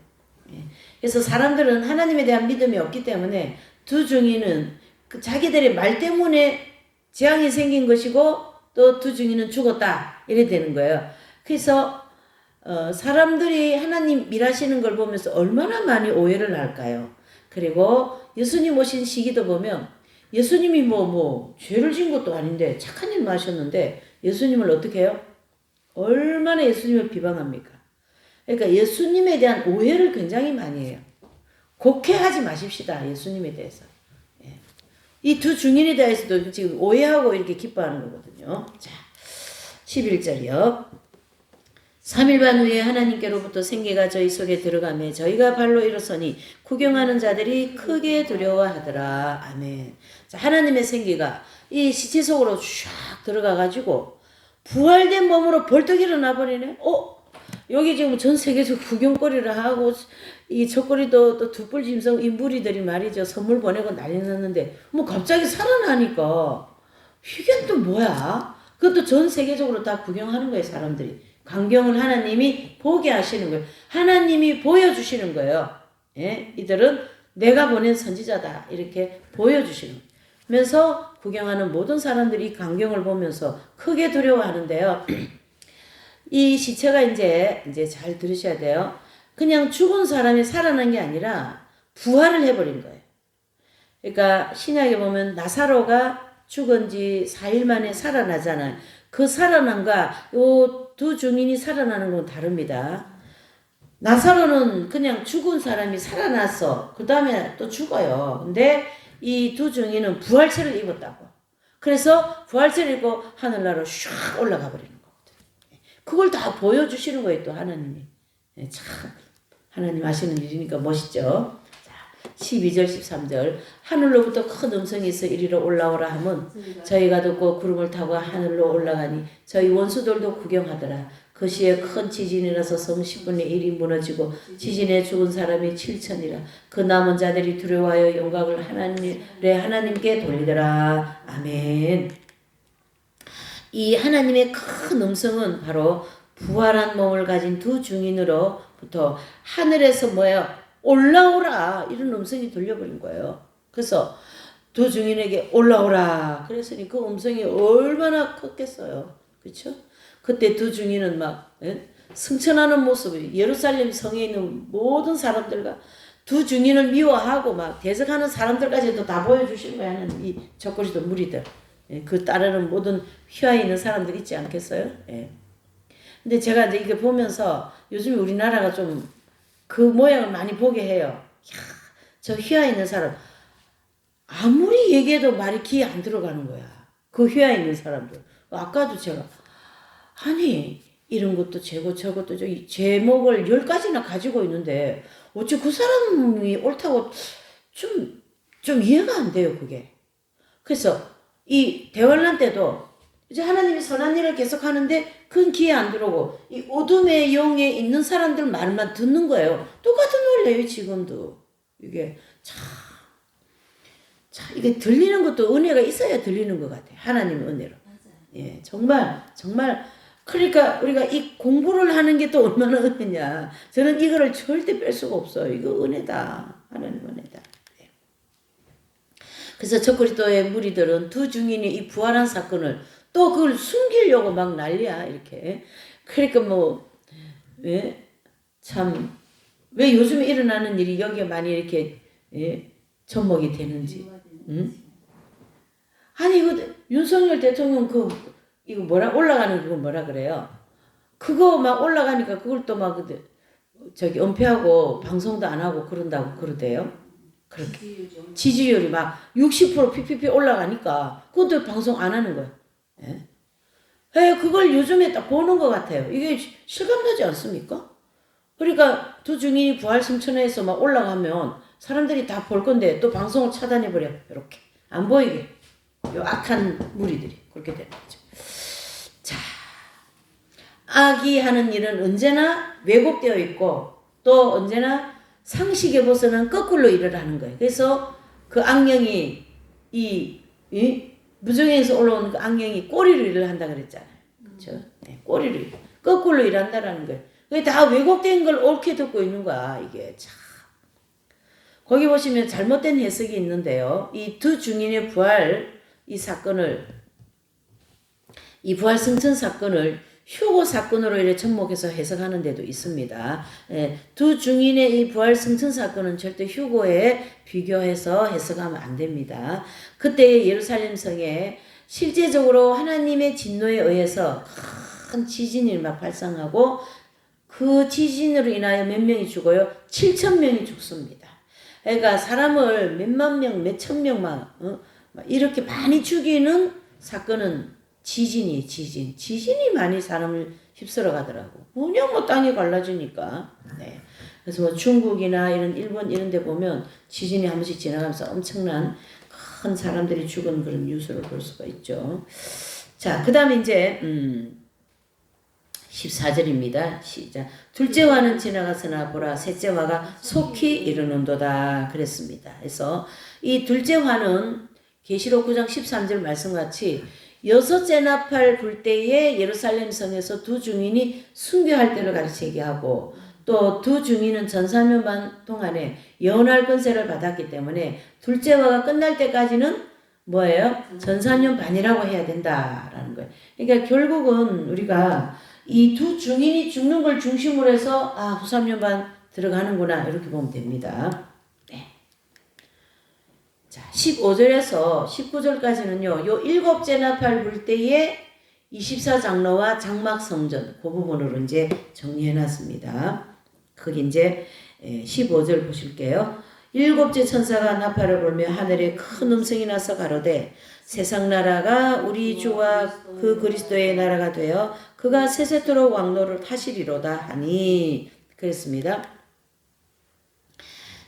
그래서 사람들은 하나님에 대한 믿음이 없기 때문에 두 증인은 자기들의 말 때문에 재앙이 생긴 것이고 또 두 증인은 죽었다 이래 되는 거예요. 그래서 사람들이 하나님 일하시는 걸 보면서 얼마나 많이 오해를 할까요? 그리고 예수님 오신 시기도 보면 예수님이 죄를 지은 것도 아닌데 착한 일만 하셨는데 예수님을 어떻게 해요? 얼마나 예수님을 비방합니까? 그러니까 예수님에 대한 오해를 굉장히 많이 해요. 곡해하지 마십시다. 예수님에 대해서. 이 두 증인에 대해서도 지금 오해하고 이렇게 기뻐하는 거거든요. 자, 11절이요. 3일 반 후에 하나님께로부터 생기가 저희 속에 들어가매 저희가 발로 일어서니 구경하는 자들이 크게 두려워하더라. 아멘. 자, 하나님의 생기가 이 시체 속으로 쫙 들어가가지고 부활된 몸으로 벌떡 일어나 버리네. 여기 지금 전 세계적 구경거리를 하고 이 첫거리도 또 두뿔 짐승 이 무리들이 말이죠. 선물 보내고 난리 났는데 뭐 갑자기 살아나니까 이게 또 뭐야? 그것도 전 세계적으로 다 구경하는 거예요, 사람들이. 광경을 하나님이 보게 하시는 거예요. 하나님이 보여주시는 거예요. 예? 이들은 내가 보낸 선지자다. 이렇게 보여주시는 거예요. 면서 구경하는 모든 사람들이 이 광경을 보면서 크게 두려워하는데요. 이 시체가 이제 잘 들으셔야 돼요. 그냥 죽은 사람이 살아난 게 아니라 부활을 해버린 거예요. 그러니까 신약에 보면 나사로가 죽은 지 4일 만에 살아나잖아요. 그 살아남과 요 두 증인이 살아나는 건 다릅니다. 나사로는 그냥 죽은 사람이 살아났어. 그 다음에 또 죽어요. 근데 이 두 증인은 부활체를 입었다고. 그래서 부활체를 입고 하늘나라로 슉 올라가 버리는 거거든요. 그걸 다 보여주시는 거예요, 또 하나님이. 참 하나님 하시는 일이니까 멋있죠. 12절 13절 하늘로부터 큰 음성이 있어 이리로 올라오라 하면 저희가 듣고 구름을 타고 하늘로 올라가니 저희 원수들도 구경하더라. 그 시에 큰 지진이 일어나서 성 10분의 1이 무너지고 지진에 죽은 사람이 7천이라. 그 남은 자들이 두려워하여 영광을 하나님께 돌리더라. 아멘. 이 하나님의 큰 음성은 바로 부활한 몸을 가진 두 증인으로부터 하늘에서 뭐예요? 올라오라 이런 음성이 들려버린 거예요. 그래서 두 증인에게 올라오라 그랬으니 그 음성이 얼마나 컸겠어요. 그렇죠? 그때 두 증인은 막 승천하는 모습이 예루살렘 성에 있는 모든 사람들과 두 증인을 미워하고 막 대적하는 사람들까지도 다 보여주신 거야. 이 적그리스도 무리들. 그 따르는 모든 휘하에 있는 사람들 있지 않겠어요? 근데 제가 이제 이게 보면서 요즘 우리나라가 좀 그 모양을 많이 보게 해요. 저 휘하에 있는 사람 아무리 얘기해도 말이 귀에 안 들어가는 거야. 그 휘하에 있는 사람들. 아까도 제가 아니 이런 것도 죄고 저것도 저기 제목을 10가지나 가지고 있는데 어째 그 사람이 옳다고 좀 이해가 안 돼요, 그게. 그래서 이 대환란 때도 이제 하나님이 선한 일을 계속 하는데 그건 귀에 안 들어오고 이 어둠의 영에 있는 사람들 말만 듣는 거예요. 똑같은 원리예요, 지금도. 이게 참 이게 들리는 것도 은혜가 있어야 들리는 것 같아요. 하나님의 은혜로. 예, 정말 그러니까 우리가 이 공부를 하는 게 또 얼마나 은혜냐. 저는 이거를 절대 뺄 수가 없어요. 이거 은혜다. 하나님 은혜다. 예. 그래서 적그리스도의 무리들은 두 증인이 이 부활한 사건을 또 그걸 숨기려고 막 난리야, 이렇게. 그러니까 참, 왜 요즘에 일어나는 일이 여기에 많이 이렇게, 접목이 되는지. 응? 아니, 이거, 윤석열 대통령 이거 올라가는 그거 뭐라 그래요? 그거 막 올라가니까 그걸 또 막, 은폐하고 방송도 안 하고 그런다고 그러대요. 그렇게. 지지율이 막 60% PPP 올라가니까 그것도 방송 안 하는 거예요. 그걸 요즘에 딱 보는 것 같아요. 이게 실감나지 않습니까? 그러니까 두 증인이 부활 승천해서 막 올라가면 사람들이 다 볼 건데 또 방송을 차단해버려. 이렇게. 안 보이게. 요 악한 무리들이 그렇게 되는 거죠. 자, 악이 하는 일은 언제나 왜곡되어 있고 또 언제나 상식에 벗어난 거꾸로 일을 하는 거예요. 그래서 그 악령이 무정에서 올라오는 그 악령이 꼬리로 일을 한다 그랬잖아요. 그렇죠? 네, 꼬리로 거꾸로 일한다라는 거예요. 그게 다 왜곡된 걸 옳게 듣고 있는 거야. 이게 참. 거기 보시면 잘못된 해석이 있는데요. 이 두 증인의 부활 이 부활 승천 사건을 휴고 사건으로 이렇게 접목해서 해석하는 데도 있습니다. 두 증인의 이 부활 승천 사건은 절대 휴고에 비교해서 해석하면 안 됩니다. 그때 예루살렘 성에 실제적으로 하나님의 진노에 의해서 큰 지진이 막 발생하고 그 지진으로 인하여 몇 명이 죽어요? 7,000명이 죽습니다. 그러니까 사람을 몇만 명, 몇천 명 막 이렇게 많이 죽이는 사건은 지진이 많이 사람을 휩쓸어 가더라고. 그냥 땅이 갈라지니까. 네. 그래서 중국이나 일본 이런 데 보면 지진이 한 번씩 지나가면서 엄청난 큰 사람들이 죽은 그런 뉴스를 볼 수가 있죠. 자, 그 다음에 이제 14절입니다. 시작. 둘째 화는 지나갔으나 보라 셋째 화가 속히 이르는도다 그랬습니다. 그래서 이 둘째 화는 계시록 9장 13절 말씀같이 여섯째 나팔 불 때에 예루살렘 성에서 두 증인이 순교할 때를 가르치게 하고 또 두 증인은 전사년 반 동안에 예언할 권세를 받았기 때문에 둘째 화가 끝날 때까지는 뭐예요? 전사년 반이라고 해야 된다라는 거예요. 그러니까 결국은 우리가 이 두 증인이 죽는 걸 중심으로 해서 후삼년 반 들어가는구나 이렇게 보면 됩니다. 네. 자, 15절에서 19절까지는요. 요 일곱째 나팔 불 때에 24장로와 장막 성전 그 부분으로 이제 정리해 놨습니다. 거기 이제 15절 보실게요. 일곱째 천사가 나팔을 불며 하늘에 큰 음성이 나서 가로되 세상 나라가 우리 주와 그 그리스도의 나라가 되어 그가 세세토록 왕노를 하시리로다 하니 그랬습니다.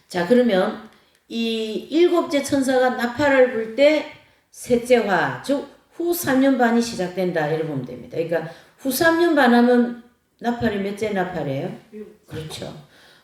자, 그러면 이 일곱째 천사가 나팔을 불 때 셋째 화, 즉 후 3년 반이 시작된다 이렇게 보면 됩니다. 그러니까 후 3년 반 하면 나팔이 몇째 나팔이에요? 그렇죠.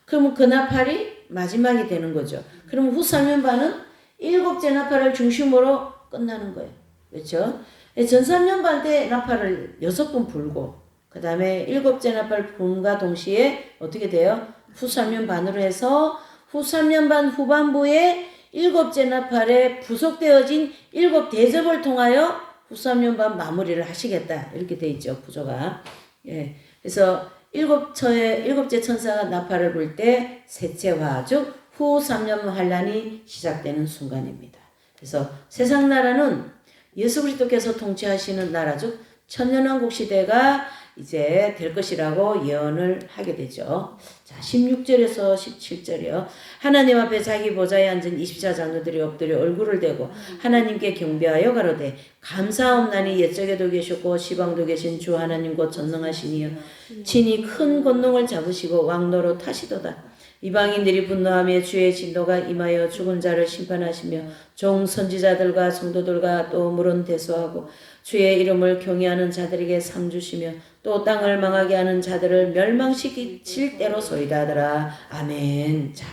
그러면 그 나팔이 마지막이 되는 거죠. 그러면 후 3년 반은 일곱째 나팔을 중심으로 끝나는 거예요. 그렇죠? 전 3년 반 때 나팔을 6번 불고 그 다음에 일곱째 나팔 불음과 동시에 어떻게 돼요? 후 3년 반으로 해서 후 3년 반 후반부에 일곱째 나팔에 부속되어진 일곱 대접을 통하여 후 3년 반 마무리를 하시겠다 이렇게 돼 있죠. 구조가. 예. 그래서 일곱째 천사가 나팔을 불 때 셋째 화, 즉 후 3년 환란이 시작되는 순간입니다. 그래서 세상 나라는 예수 그리스도께서 통치하시는 나라, 즉 천년왕국 시대가 이제 될 것이라고 예언을 하게 되죠. 자, 16절에서 17절이요. 하나님 앞에 자기 보좌에 앉은 24장로들이 엎드려 얼굴을 대고 하나님께 경배하여 가로되 감사옵나니 옛적에도 계셨고 시방도 계신 주 하나님 곧 전능하시니여 친히 큰 권능을 잡으시고 왕노로 타시도다. 이방인들이 분노하며 주의 진노가 임하여 죽은 자를 심판하시며 종 선지자들과 성도들과 또 물은 대수하고 주의 이름을 경외하는 자들에게 상 주시며 또 땅을 망하게 하는 자들을 멸망시킬 때로 소이다 하더라. 아멘. 자,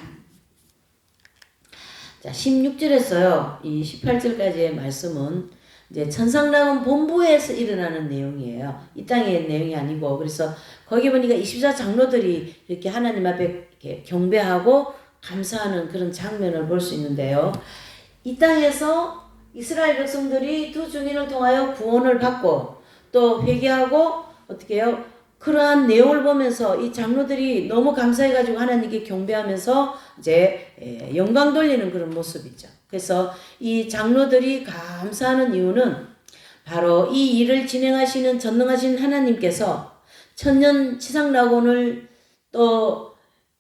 16절에서요. 이 18절까지의 말씀은 이제 천상락은 본부에서 일어나는 내용이에요. 이 땅의 내용이 아니고 그래서 거기 보니까 24장로들이 이렇게 하나님 앞에 이렇게 경배하고 감사하는 그런 장면을 볼 수 있는데요. 이 땅에서 이스라엘 백성들이 두 증인을 통하여 구원을 받고 또 회개하고 어떻게 해요? 그러한 내용을 보면서 이 장로들이 너무 감사해가지고 하나님께 경배하면서 이제 영광 돌리는 그런 모습이죠. 그래서 이 장로들이 감사하는 이유는 바로 이 일을 진행하시는 전능하신 하나님께서 천년 치상낙원을 또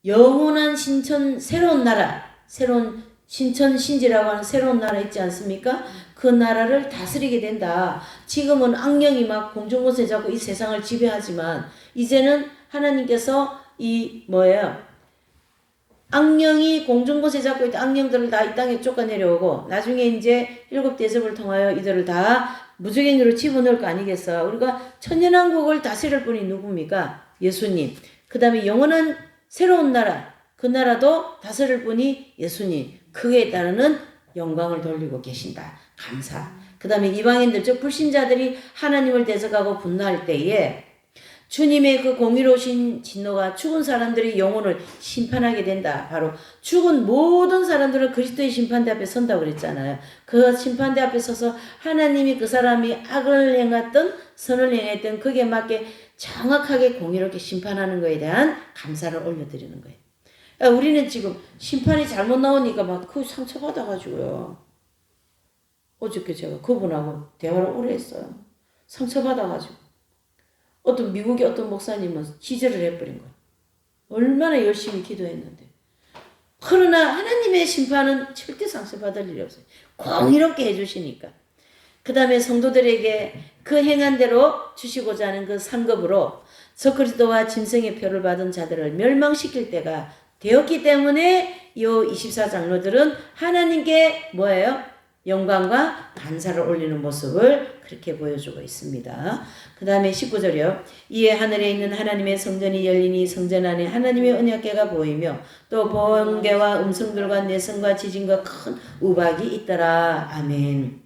영원한 신천 새로운 나라, 새로운 신천 신지라고 하는 새로운 나라 있지 않습니까? 그 나라를 다스리게 된다. 지금은 악령이 막 공중권세 잡고 이 세상을 지배하지만 이제는 하나님께서 이 뭐예요? 악령이 공중권세 잡고 있던 악령들을 다 이 땅에 쫓아내려오고 나중에 이제 일곱 대접을 통하여 이들을 다 무적행위로 집어넣을 거 아니겠어? 우리가 천년왕국을 다스릴 분이 누굽니까? 예수님. 그 다음에 영원한 새로운 나라, 그 나라도 다스릴 분이 예수님. 그에 따르는 영광을 돌리고 계신다. 감사. 그 다음에 이방인들, 즉 불신자들이 하나님을 대적하고 분노할 때에 주님의 그 공의로우신 진노가 죽은 사람들의 영혼을 심판하게 된다. 바로 죽은 모든 사람들은 그리스도의 심판대 앞에 선다고 그랬잖아요. 그 심판대 앞에 서서 하나님이 그 사람이 악을 행했든 선을 행했든 그게 맞게 정확하게 공의롭게 심판하는 것에 대한 감사를 올려드리는 거예요. 우리는 지금 심판이 잘못 나오니까 막 그 상처받아가지고요. 어저께 제가 그분하고 대화를 오래 했어요. 상처받아가지고. 어떤 미국의 어떤 목사님은 기절을 해버린 거예요. 얼마나 열심히 기도했는데. 그러나 하나님의 심판은 절대 상처받을 일이 없어요. 공의롭게 해주시니까. 그 다음에 성도들에게 그 행한 대로 주시고자 하는 그 상급으로 적그리스도와 짐승의 표를 받은 자들을 멸망시킬 때가 되었기 때문에 이 24장로들은 하나님께 뭐예요? 영광과 감사를 올리는 모습을 그렇게 보여주고 있습니다. 그 다음에 19절이요. 이에 하늘에 있는 하나님의 성전이 열리니 성전 안에 하나님의 언약궤가 보이며 또 번개와 음성들과 내성과 지진과 큰 우박이 있더라. 아멘.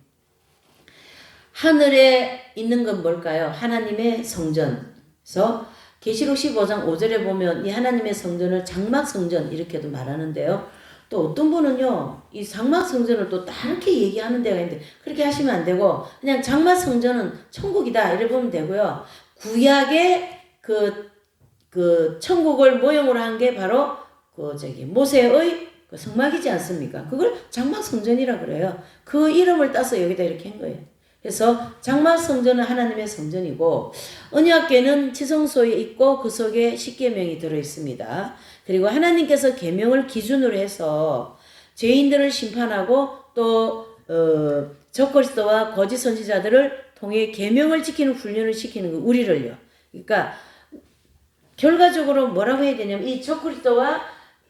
하늘에 있는 건 뭘까요? 하나님의 성전에서 계시록 15장 5절에 보면 이 하나님의 성전을 장막 성전 이렇게도 말하는데요. 또 어떤 분은요, 이 장막 성전을 또 다르게 얘기하는 데가 있는데 그렇게 하시면 안 되고 그냥 장막 성전은 천국이다 이래 보면 되고요. 구약의 그 천국을 모형으로 한 게 바로 모세의 그 성막이지 않습니까? 그걸 장막 성전이라 그래요. 그 이름을 따서 여기다 이렇게 한 거예요. 그래서 장막 성전은 하나님의 성전이고 언약궤는 지성소에 있고 그 속에 십계명이 들어 있습니다. 그리고 하나님께서 계명을 기준으로 해서 죄인들을 심판하고 또 적그리스도와 거짓 선지자들을 통해 계명을 지키는 훈련을 시키는 거 우리를요. 그러니까 결과적으로 뭐라고 해야 되냐면 이 적그리스도와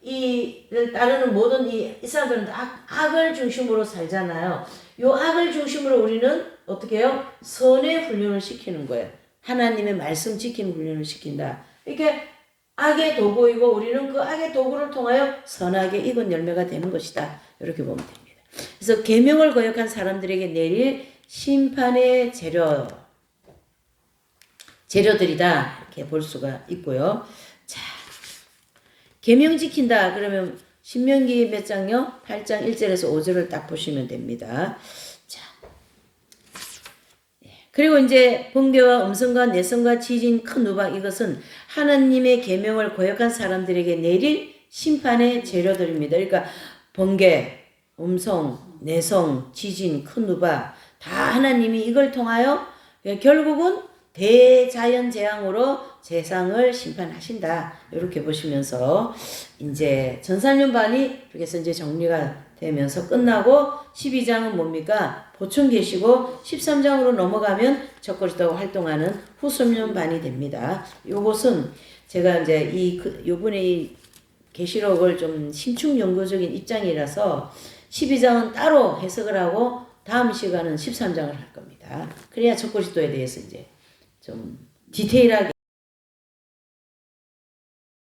이를 따르는 모든 이 사람들은 악을 중심으로 살잖아요. 요 악을 중심으로 우리는 어떻게 해요? 선의 훈련을 시키는 거예요. 하나님의 말씀 지키는 훈련을 시킨다. 이렇게 악의 도구이고 우리는 그 악의 도구를 통하여 선하게 익은 열매가 되는 것이다. 이렇게 보면 됩니다. 그래서 계명을 거역한 사람들에게 내릴 심판의 재료들이다. 이렇게 볼 수가 있고요. 자, 계명 지킨다. 그러면 신명기 몇 장요? 8장 1절에서 5절을 딱 보시면 됩니다. 자, 그리고 이제 번개와 음성과 내성과 지진, 큰 우박 이것은 하나님의 계명을 거역한 사람들에게 내릴 심판의 재료들입니다. 그러니까 번개, 음성, 내성, 지진, 큰 우박 다 하나님이 이걸 통하여 결국은 대자연 재앙으로 세상을 심판하신다. 이렇게 보시면서 이제 전산년반이 이렇게 해서 이제 정리가 되면서 끝나고 12장은 뭡니까? 보충 계시고 13장으로 넘어가면 적그리스도가 활동하는 후소년반이 됩니다. 요것은 제가 이제 요번에 이 계시록을 좀 심층 연구적인 입장이라서 12장은 따로 해석을 하고 다음 시간은 13장을 할 겁니다. 그래야 적그리스도에 대해서 이제 좀 디테일하게